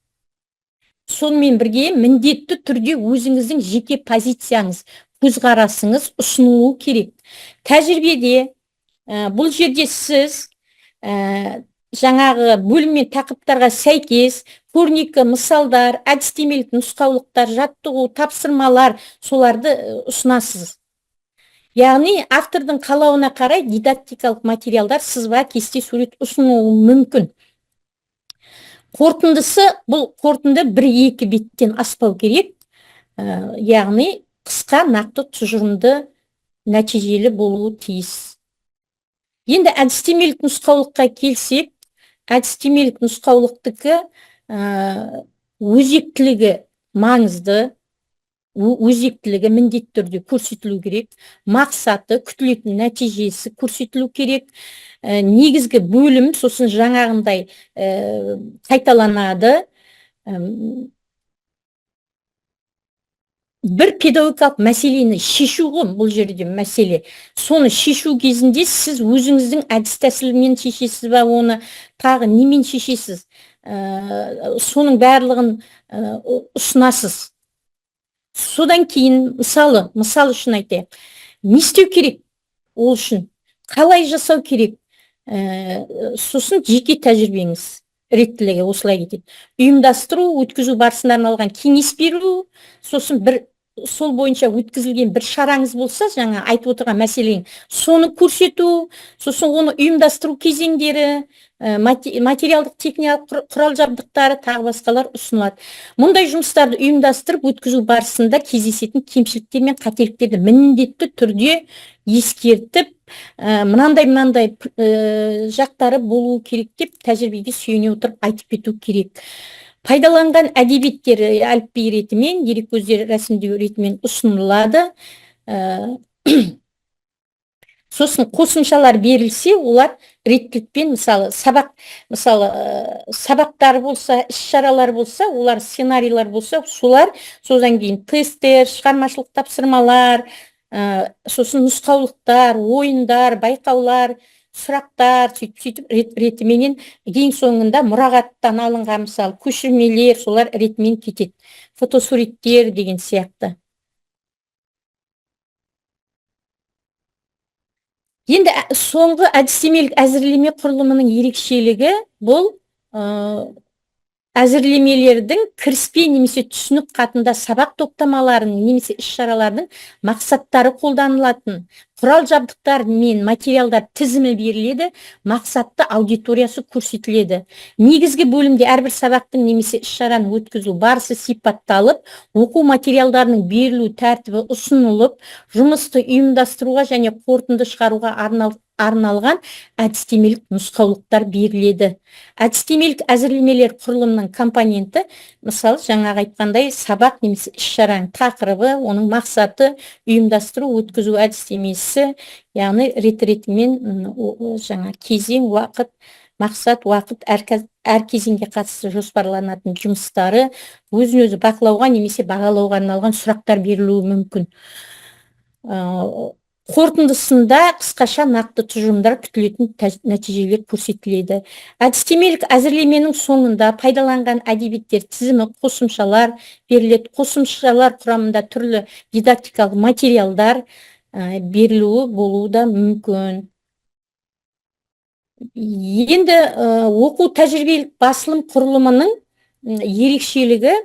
I: Сонымен бірге міндетті түрде өзіңіздің жеке позицияңыз, көзқарасыңыз ұсынылуы керек. Тәжірибеде бұл жерде сіз жаңағы бөлім мен тақырыптарға сәйкес көрнекі мысалдар, әдістемелік нұсқаулықтар, жаттығу, тапсырмалар, соларды ұсынасыз. Яғни автордың қалауына қарай дидактикалық материалдар, сызба, кесте, сурет ұсынуы мүмкін. Қорытындысы, бұл қорытынды 1-2 беттен аспау керек. Яғни қысқа, нақты, тұжырымды, нәтижелі болуы тиіс. Енді әдістемелік нұсқаулыққа келсек, әдістемелік нұсқаулықтікі өзектілігі маңызды, өзектілігі міндетті түрде көрсетілу керек, мақсаты, күтілетін нәтижесі көрсетілу керек, негізгі бөлім сосын жаңағындай қайталанады. Бір педагогикалық мәселені шешу ғой, бұл жерде мәселе. Соны шешу кезінде сіз өзіңіздің әдіс тәсілімен шешесіз бе, оны тағы немен шешесіз, соның барлығын ұсынасыз. Содан кейін мысал үшін айтайық, не істеу керек ол үшін, қалай жасау керек, сосын жеке тәжірибеңіз. реттілігі осылай кетеді. Ұйымдастыру, өткізу барысында арналған кеңес беру, сосын сол бойынша өткізілген бір шараңыз болса, жаңа айтып отырған мәселең, соны көрсету, сосын оны ұйымдастыру кезеңдері, материалдық техникалық құрал жабдықтары, тағы басқалар ұсынылады. Мұндай жұмыстарды ұйымдастырып өткізу барысында кездесетін кемшіліктер мен қателіктерді міндетті түрде ескертіп, мынандай жақтары болуы керек деп тәжірибеге сүйене отырып айтып кету керек. Пайдаланған әдебиеттер әліпби ретімен, дереккөздер рәсімдеу ретімен ұсынылады. Сосын қосымшалар берілсе, олар реттілікпен, мысалы сабақтар болса, іс-шаралар болса, олар сценарийлар болса, солар содан кейін тесттер, шығармашылық тапсырмалар, сосын нұсқаулықтар, ойындар, байқаулар, сұрақтар, сөйтіп ретіменен ең соңында мұрағаттан алынған мысалы көшірмелер, солар ретімен кетеді. Фотосуреттер деген сияқты. Енді соңғы әдістемелік әзірлеме құрылымының ерекшелігі бұл әзірлемелердің кіріспе немесе түсінік қатында сабақ топтамаларының немесе іс-шаралардың мақсаттары қолданылатын, құрал жабдықтар мен материалдар тізімі беріледі, мақсатты аудиториясы көрсетіледі. Негізгі бөлімде әрбір сабақтың немесе іс-шараны өткізу барысы сипатталып, оқу материалдарының берілу тәртібі ұсынылып, жұмысты ұйымдастыруға және қорытынды шығаруға арналған әдістемелік нұсқаулықтар беріледі. Әдістемелік әзірлемелер құрылымның компоненті, мысалы жаңағы айтқандай сабақ немесе іс-шараның тақырыбы, оның мақсаты, ұйымдастыру, өткізу әдістемесі, яғни рет-ретімен жаңа кезең, уақыт, мақсат, уақыт, әр кезеңге қатысты жоспарланатын жұмыстары, өзін-өзі бақылауға немесе бағалауға арналған сұрақтар берілуі мүмкін. Қорытындысында қысқаша нақты тұжырымдар күтілетін нәтижелер көрсетіледі. Әдістемелік әзірлеменің соңында пайдаланған әдебиеттер тізімі қосымшалар беріледі. Қосымшалар құрамында түрлі дидактикалық материалдар берілуі болуы да мүмкін. Енді оқу тәжірибелік басылым құрылымының ерекшелігі,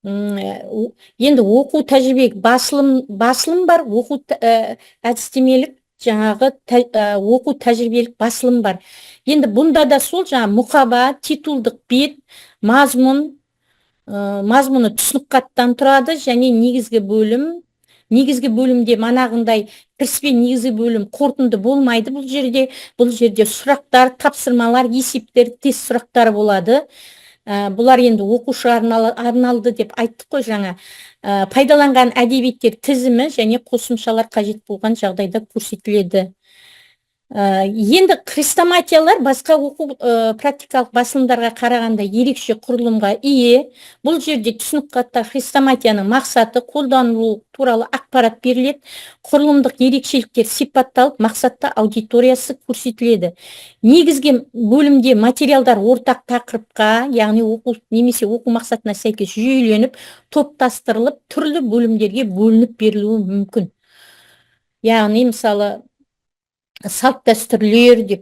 I: енді оқу тәжірибелік басылым бар, оқу әдістемелік жаңағы оқу тәжірибелік басылым бар. Енді бұнда да сол жаңа мұқаба, титулдық бет, мазмұны түсінік хаттан тұрады және негізгі бөлімде манағындай кіріспе негізгі бөлім қорытынды болмайды. Бұл жерде сұрақтар, тапсырмалар, есептер, тест сұрақтары болады. Бұлар енді оқушы арналды деп айттық қой жаңа. Пайдаланған әдебиеттер тізімі және қосымшалар қажет болған жағдайда көрсетіледі. Енді хрестоматиялар басқа оқу практикалық басылымдарға қарағанда ерекше құрылымға ие. Бұл жерде түсінік хатта хрестоматияның мақсаты, қолданылу туралы ақпарат беріледі. Құрылымдық ерекшеліктер сипатталып, мақсатты аудиториясы көрсетіледі. Негізгі бөлімде материалдар ортақ тақырыпқа, яғни немесе оқу мақсатына сәйкес жүйеленіп, топтастырылып, түрлі бөлімдерге бөлініп берілуі мүмкін. Яғни мысалы салт дәстүрлер деп,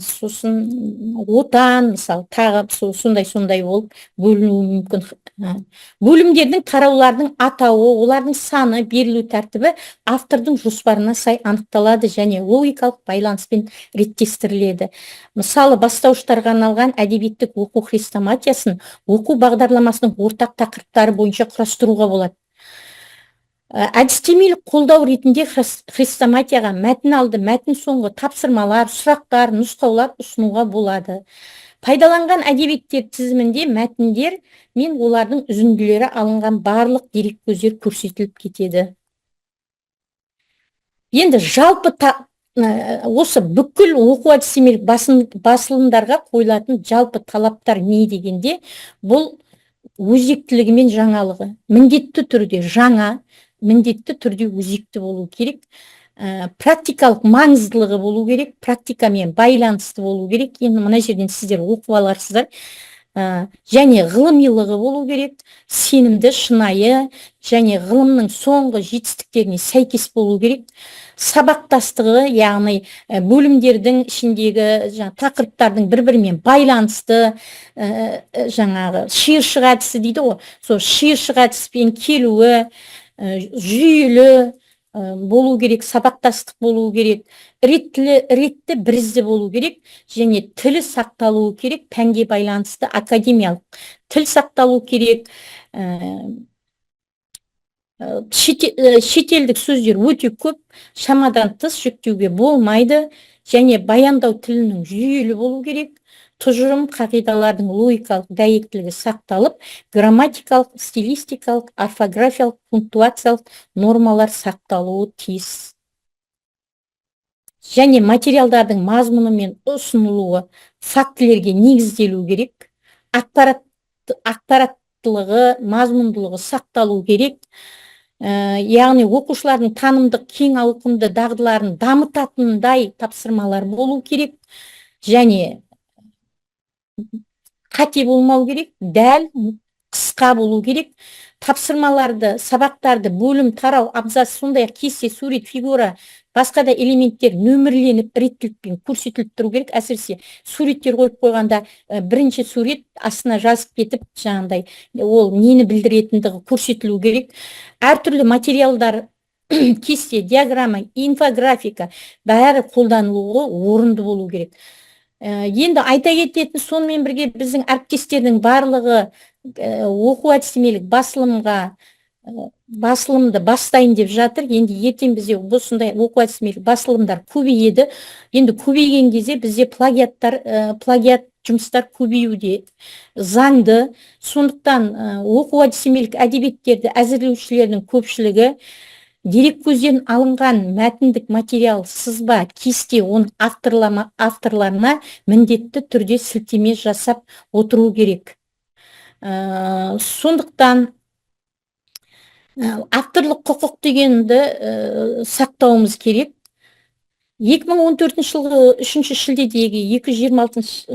I: сосын отан, мысалы, тағы сондай болып бөлінуі мүмкін. Бөлімдердің тараулардың атауы, олардың саны, берілу тәртібі автордың жоспарына сай анықталады және логикалық байланыспен реттестіріледі. Мысалы, бастауыштарға арналған әдебиеттік оқу хрестоматиясын оқу бағдарламасының ортақ тақырыптары бойынша құрастыруға болады. Әдістемелік қолдау ретінде хрестоматияға мәтін алды, мәтін соңғы тапсырмалар, сұрақтар, нұсқаулар ұсынуға болады. Пайдаланған әдебиеттер тізімінде мәтіндер мен олардың үзінділері алынған барлық дереккөздер көрсетіліп кетеді. Енді жалпы осы бүкіл оқу әдістемелік басылымдарға қойылатын жалпы талаптар не дегенде, бұл өзектілігі мен жаңалығы. Міндетті түрде жаңа, міндетті түрде өзекті болу керек. Практикалық маңыздылығы болу керек, практикамен байланысты болу керек. Енді мына жерден сіздер оқып аларсыздар. және ғылымилығы болу керек, сенімді, шынайы және ғылымның соңғы жетістіктеріне сәйкес болу керек. Сабақтастығы, яғни бөлімдердің ішіндегі тақырыптардың бір-бірімен байланысты, жаңағы шиыршық әдісі дейді ғой, сол шиыршық әдіспен келуі, жүйелі болу керек, сабақтастық болу керек, ретті бірізді болу керек, және тілі сақталуы керек, пәнге байланысты академиялық тіл сақталу керек. Шетелдік сөздер өте көп, шамадан тыс жүктеуге болмайды, және баяндау тілінің жүйелі болу керек. Тұжырым қағидалардың логикалық дәйектілігі сақталып, грамматикалық, стилистикалық, орфографиялық, пунктуациялық нормалар сақталуы тиіс. Және материалдардың мазмұны мен ұсынылуы фактілерге негізделу керек. Ақпараттылығы, мазмұндылығы сақталу керек. Яғни оқушылардың танымдық кең ауқымды дағдыларын дамытатындай тапсырмалар болу керек. Және қате болмау керек, дәл, қысқа болу керек. Тапсырмаларды, сабақтарды бөлім, тарау, абзац, сондай-ақ кесте, сурет, фигура, басқа да элементтер нөмірленіп, реттілікпен көрсетіліп тұру керек. Әсіресе суреттер қойып қойғанда бірінші сурет астына жазып кетіп, жаңағыдай ол нені білдіретіндігі көрсетілу керек. Әртүрлі материалдар, кесте, диаграмма, инфографика бәрі қолданылуы орынды болу керек. Енді айта кететін, сонымен бірге біздің әріптестердің барлығы оқу әдістемелік басылымды бастайын деп жатыр. Енді ертең бізде осындай оқу әдістемелік басылымдар көбейеді. Енді көбейген кезде бізде плагиат жұмыстар көбеюде заңды. Сондықтан оқу әдістемелік әдебиеттерді әзірлеушілердің көпшілігі дереккөзден алынған мәтіндік материал, сызба, кесте, оның авторларына міндетті түрде сілтеме жасап отыру керек. Сондықтан авторлық құқық дегенді сақтауымыз керек. 2014 жылғы 3 шілдедегі 226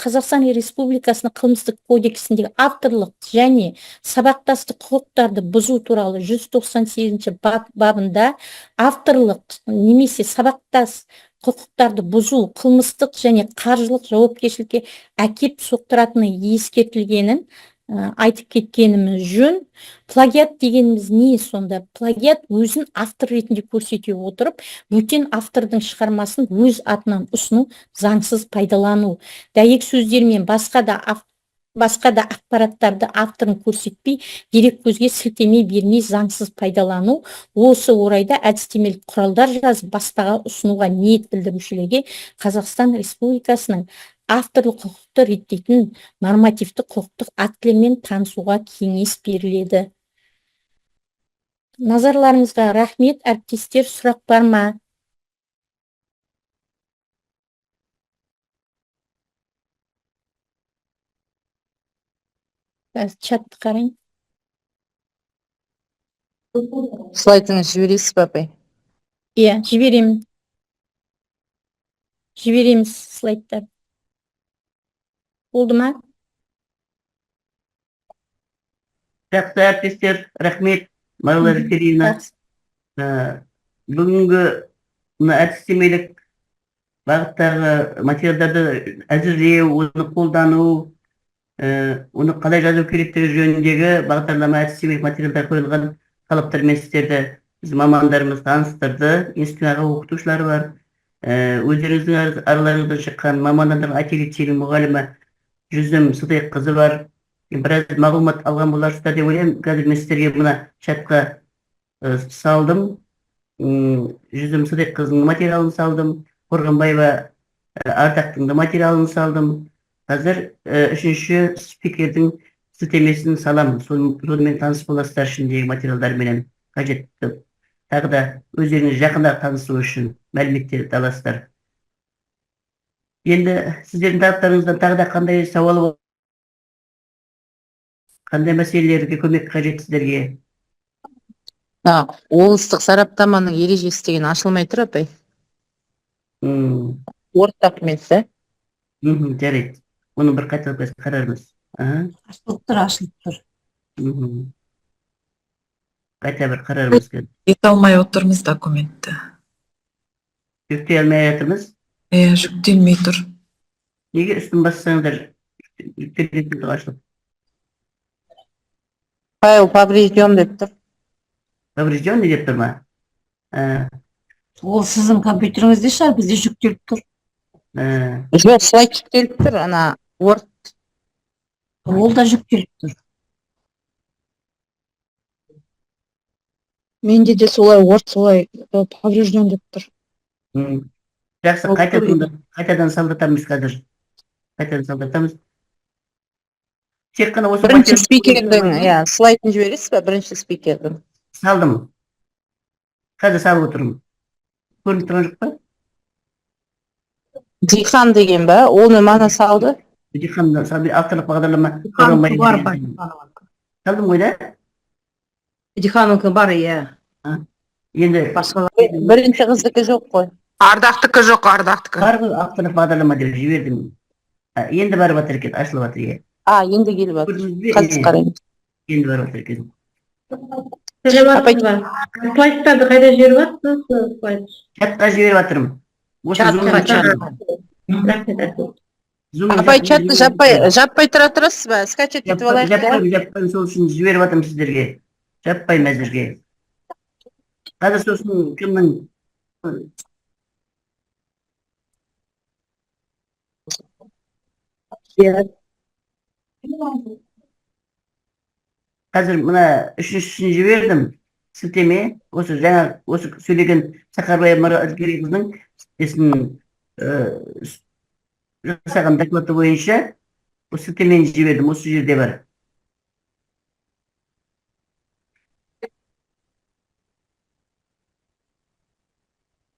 I: Қазақстан Республикасының қылмыстық кодексіндегі авторлық және сабақтастық құқықтарды бұзу туралы 198 бабында авторлық немесе сабақтас құқықтарды бұзу қылмыстық және қаржылық жауапкершілікке әкеп соқтыратыны ескертілгенін айтып кеткеніміз жөн. Плагиат дегеніміз не сонда? Плагиат өзін автор ретінде көрсете отырып, бөтен автордың шығармасын өз атынан ұсыну, заңсыз пайдалану. Дәйек сөздер мен басқа да ақпараттарды авторын көрсетпей, дереккөзге сілтеме бермей заңсыз пайдалану. Осы орайда әдістемелік құралдар жазып, баспаға ұсынуға ниет білдірушілерге Қазақстан Республикасының авторлық құқықты реттейтін нормативті құқықтық актілермен танысуға кеңес беріледі. Назарларыңызға рахмет, әріптестер, сұрақ бар ма? Чатты қарайын.
K: Слайдыңыз жібересіз бе, апай?
I: Иә, жіберемін. Жібереміз слайдтар. Oldu mu?
C: Жақсы әріптестер, рахмет, Марала Зекериевна. Бүгінгі әдістемелік бағыттағы материалдарды әзірлеу, оны қолдану, оны қалай жазу керектігі жөніндегі бағдарлама әдістемелік материалдар қойылған талаптармен сіздерді біз мамандарымыз таныстырды. Институттағы оқытушылар бар. Өздеріңіздің араларыңыздан шыққан мамандардың IT лицейінің мұғалімі Жүзім Сыдыққызы бар. Біраз мағлұмат алған боларсыздар деп ойлаймын. Қазір мен сіздерге мына чатқа салдым. Жүзім Сыдыққызының материалын салдым. Қорғанбаева Ардақтың да материалын салдым. Қазір үшінші спикердің сілтемесін салам. Сонымен таныс боласыздар ішіндегі материалдарменен қажетті. Тағы да өздеріңіз жақында танысу үшін мәліметтерді аласыздар. Енді сіздердің тараптарыңыздан тағы да қандай сауал бар? Қандай мәселелерге көмек қажет сіздерге?
K: Облыстық сараптаманың ережесі деген ашылмай тұр, апай. Word документ,
C: жарайды. Оны бір қайталап қарармыз.
H: Ашылып тұр.
C: Қайта бір қарармыз.
L: Ете алмай отырмыз документті.
C: Жүктей алмай жатырмыз.
L: Жүктелмей тұр.
C: Неге үстін бассаңдар жүктелетін ашылып?
K: Файл поврежден деп тұр.
C: Поврежденный деп тұр ма?
H: Ол сіздің компьютеріңізде шығар, бізде жүктеліп тұр.
K: Жоқ, слайд жүктеліп тұр, ана Word.
H: Ол да жүктеліп тұр.
K: Менде де солай Word солай поврежден деп тұр.
C: Жақсы, қайтадан салдатамыз қазір. Қайтадан салдатамыз. Тек қана осы
K: Бірінші спикердің, слайдын жібересіз бе? Бірінші спикердің.
C: Салдым. Қазір салып отырмын. Көрініп тұрған жоқ па?
K: Дихан деген ба? Оны мана салды?
C: Дихан авторлық бағдарлама. Салдым ғой да?
G: Диханукі бар, иә.
C: Енді
K: Бірінші қыздікі жоқ қой.
J: Ардақтікі жоқ, ардақтікі.
C: бар ғой авторлық бағдарлама деп жібердім. Енді барып жатыр екен, ашылып жатыр екен.
K: Енді келіп жатыр. Қазір қараймыз.
C: Енді барып жатыр екен.
H: Слайдтарды қайда жіберіп жатсыз?
C: Чатқа жіберіп жатырмын.
K: Апай, чатты жаппай тұрасыз ба? Скачать етіп алайық.
C: Жаппай, сол үшін жіберіп жатырмын сіздерге. Жаппай мәзірге. Қазір сосын кімнің қазір мына үшіншісін жібердім. Сілтеме, осы жаңа осы сөйлеген Сақарбай Маралгерейқызының жасаған доклады бойынша осы сілтемені жібердім, осы жерде бар.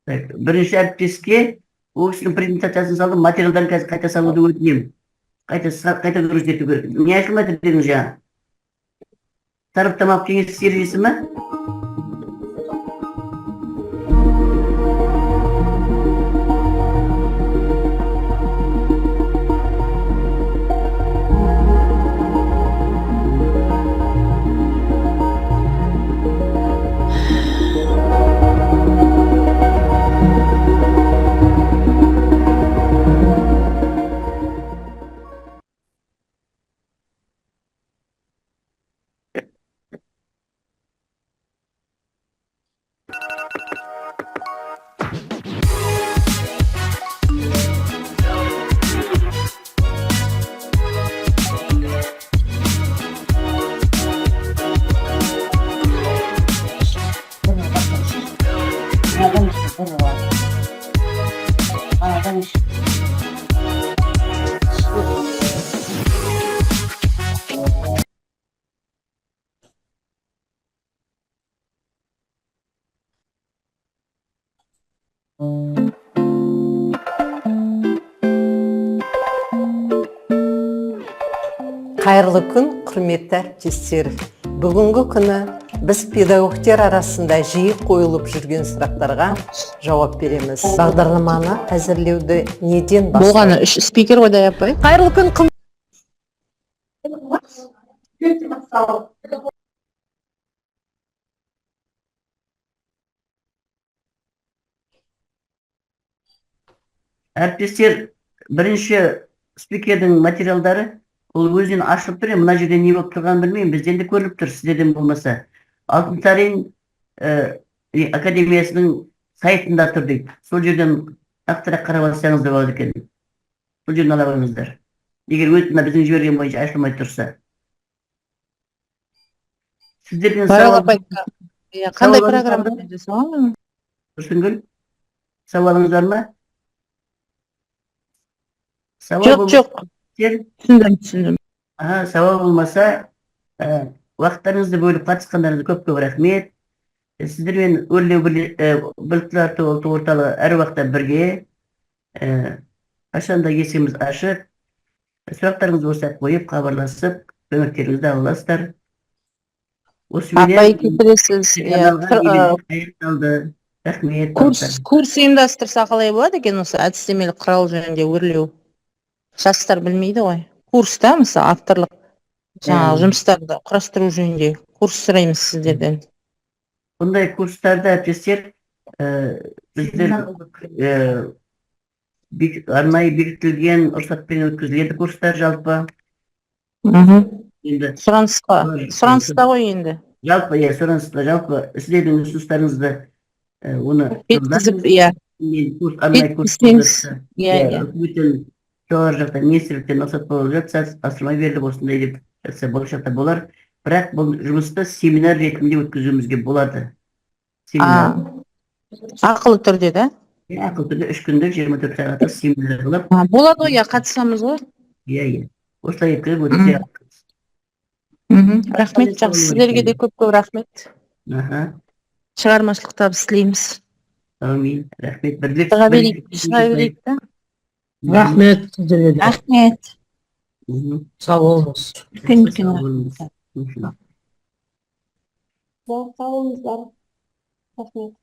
C: Бірінші әріптеске ол кісінің презентациясын салдым, материалдарын қазір қайта салуды өтінемін. Қайта көрсету керек. Не айтылмайды дедіңіз жаңа? Сараптамалық кеңес сервисі ме?
M: Қайырлы күн, құрметті әріптестер. Бүгінгі күні біз педагогтер арасында жиі қойылып жүрген сұрақтарға жауап береміз. Бағдарламаны әзірлеуді неден бастау?
K: Болғаны үш спикер ойдай апай.
M: Қайырлы күн,
C: Әріптестер, бірінші спикердің материалдары ол өзінен ашылып тұр, мына жерде не болып тұрғанын білмеймін, бізден де көріліп тұр, сіздерден болмаса. Алтынсарин академиясының сайтында тұр дейді. Сол жерден нақтырақ қарап алсаңыз да болады екен. Сол жерден ала қойыңыздар. Егер өтіна біздің жіберген бойынша ашылмай тұрса. Сіздерден сауал...
K: Қандай программа жасалған?
C: Тұрсынгүл, сауалыңыз бар ма?
K: Жоқ. Түсіндім.
C: Сауал болмаса, уақыттарыңызды бөліп қатысқандарыңызға көп рахмет. Сіздермен өрлеу біліктілер орталығы әр уақытта бірге. Қашанда есігіміз ашық. Сұрақтарыңыз болса қойып, хабарласып, көмектеріңізді аласыздар.
K: Апай кетіресіз.
C: Рахмет.
K: Курс ұйымдастырса қалай болады екен осы әдістемелік құрал жөнінде өрлеу? жастар білмейді ғой. Курста, мысалы, авторлық жаңағы жұмыстарды құрастыру жөнінде курс сұраймыз сіздерден.
C: Bunday kurslarda әріптестер, біздер арнайы бекітілген рұқсатпен өткізіледі курстар жалпы. Енді
K: Сұраныста ғой енді.
C: жалпы, сұраныста, жалпы сіздердің ұсыныстарыңызды оны
K: Жеткізіп,
C: арнайы курс
K: жеткізсеңіз,
C: үкіметтен жоғары жақтан министрліктен рұқсат болып жатса, асырмай беріліп осындай деп жатса болашақта болар. Бірақ бұл жұмысты семинар ретінде өткізуімізге болады.
K: Ақылы түрде, да?
C: Ақылы түрде 3 күндік 24 сағаттық семинар болып.
K: Болады ғой, қатысамыз ғой.
C: Осылай еткізіп өтсе.
K: Рахмет, жақсы. Сіздерге де көп рахмет. Шығармашылық табыс тілейміз.
C: Әмин. Рахмет.
K: Шыға берейік, да?
G: Рахмет сіздерге де.
F: Рахмет.
G: Сау болыңыз.
A: Sağ olunuzlar. Rahmet.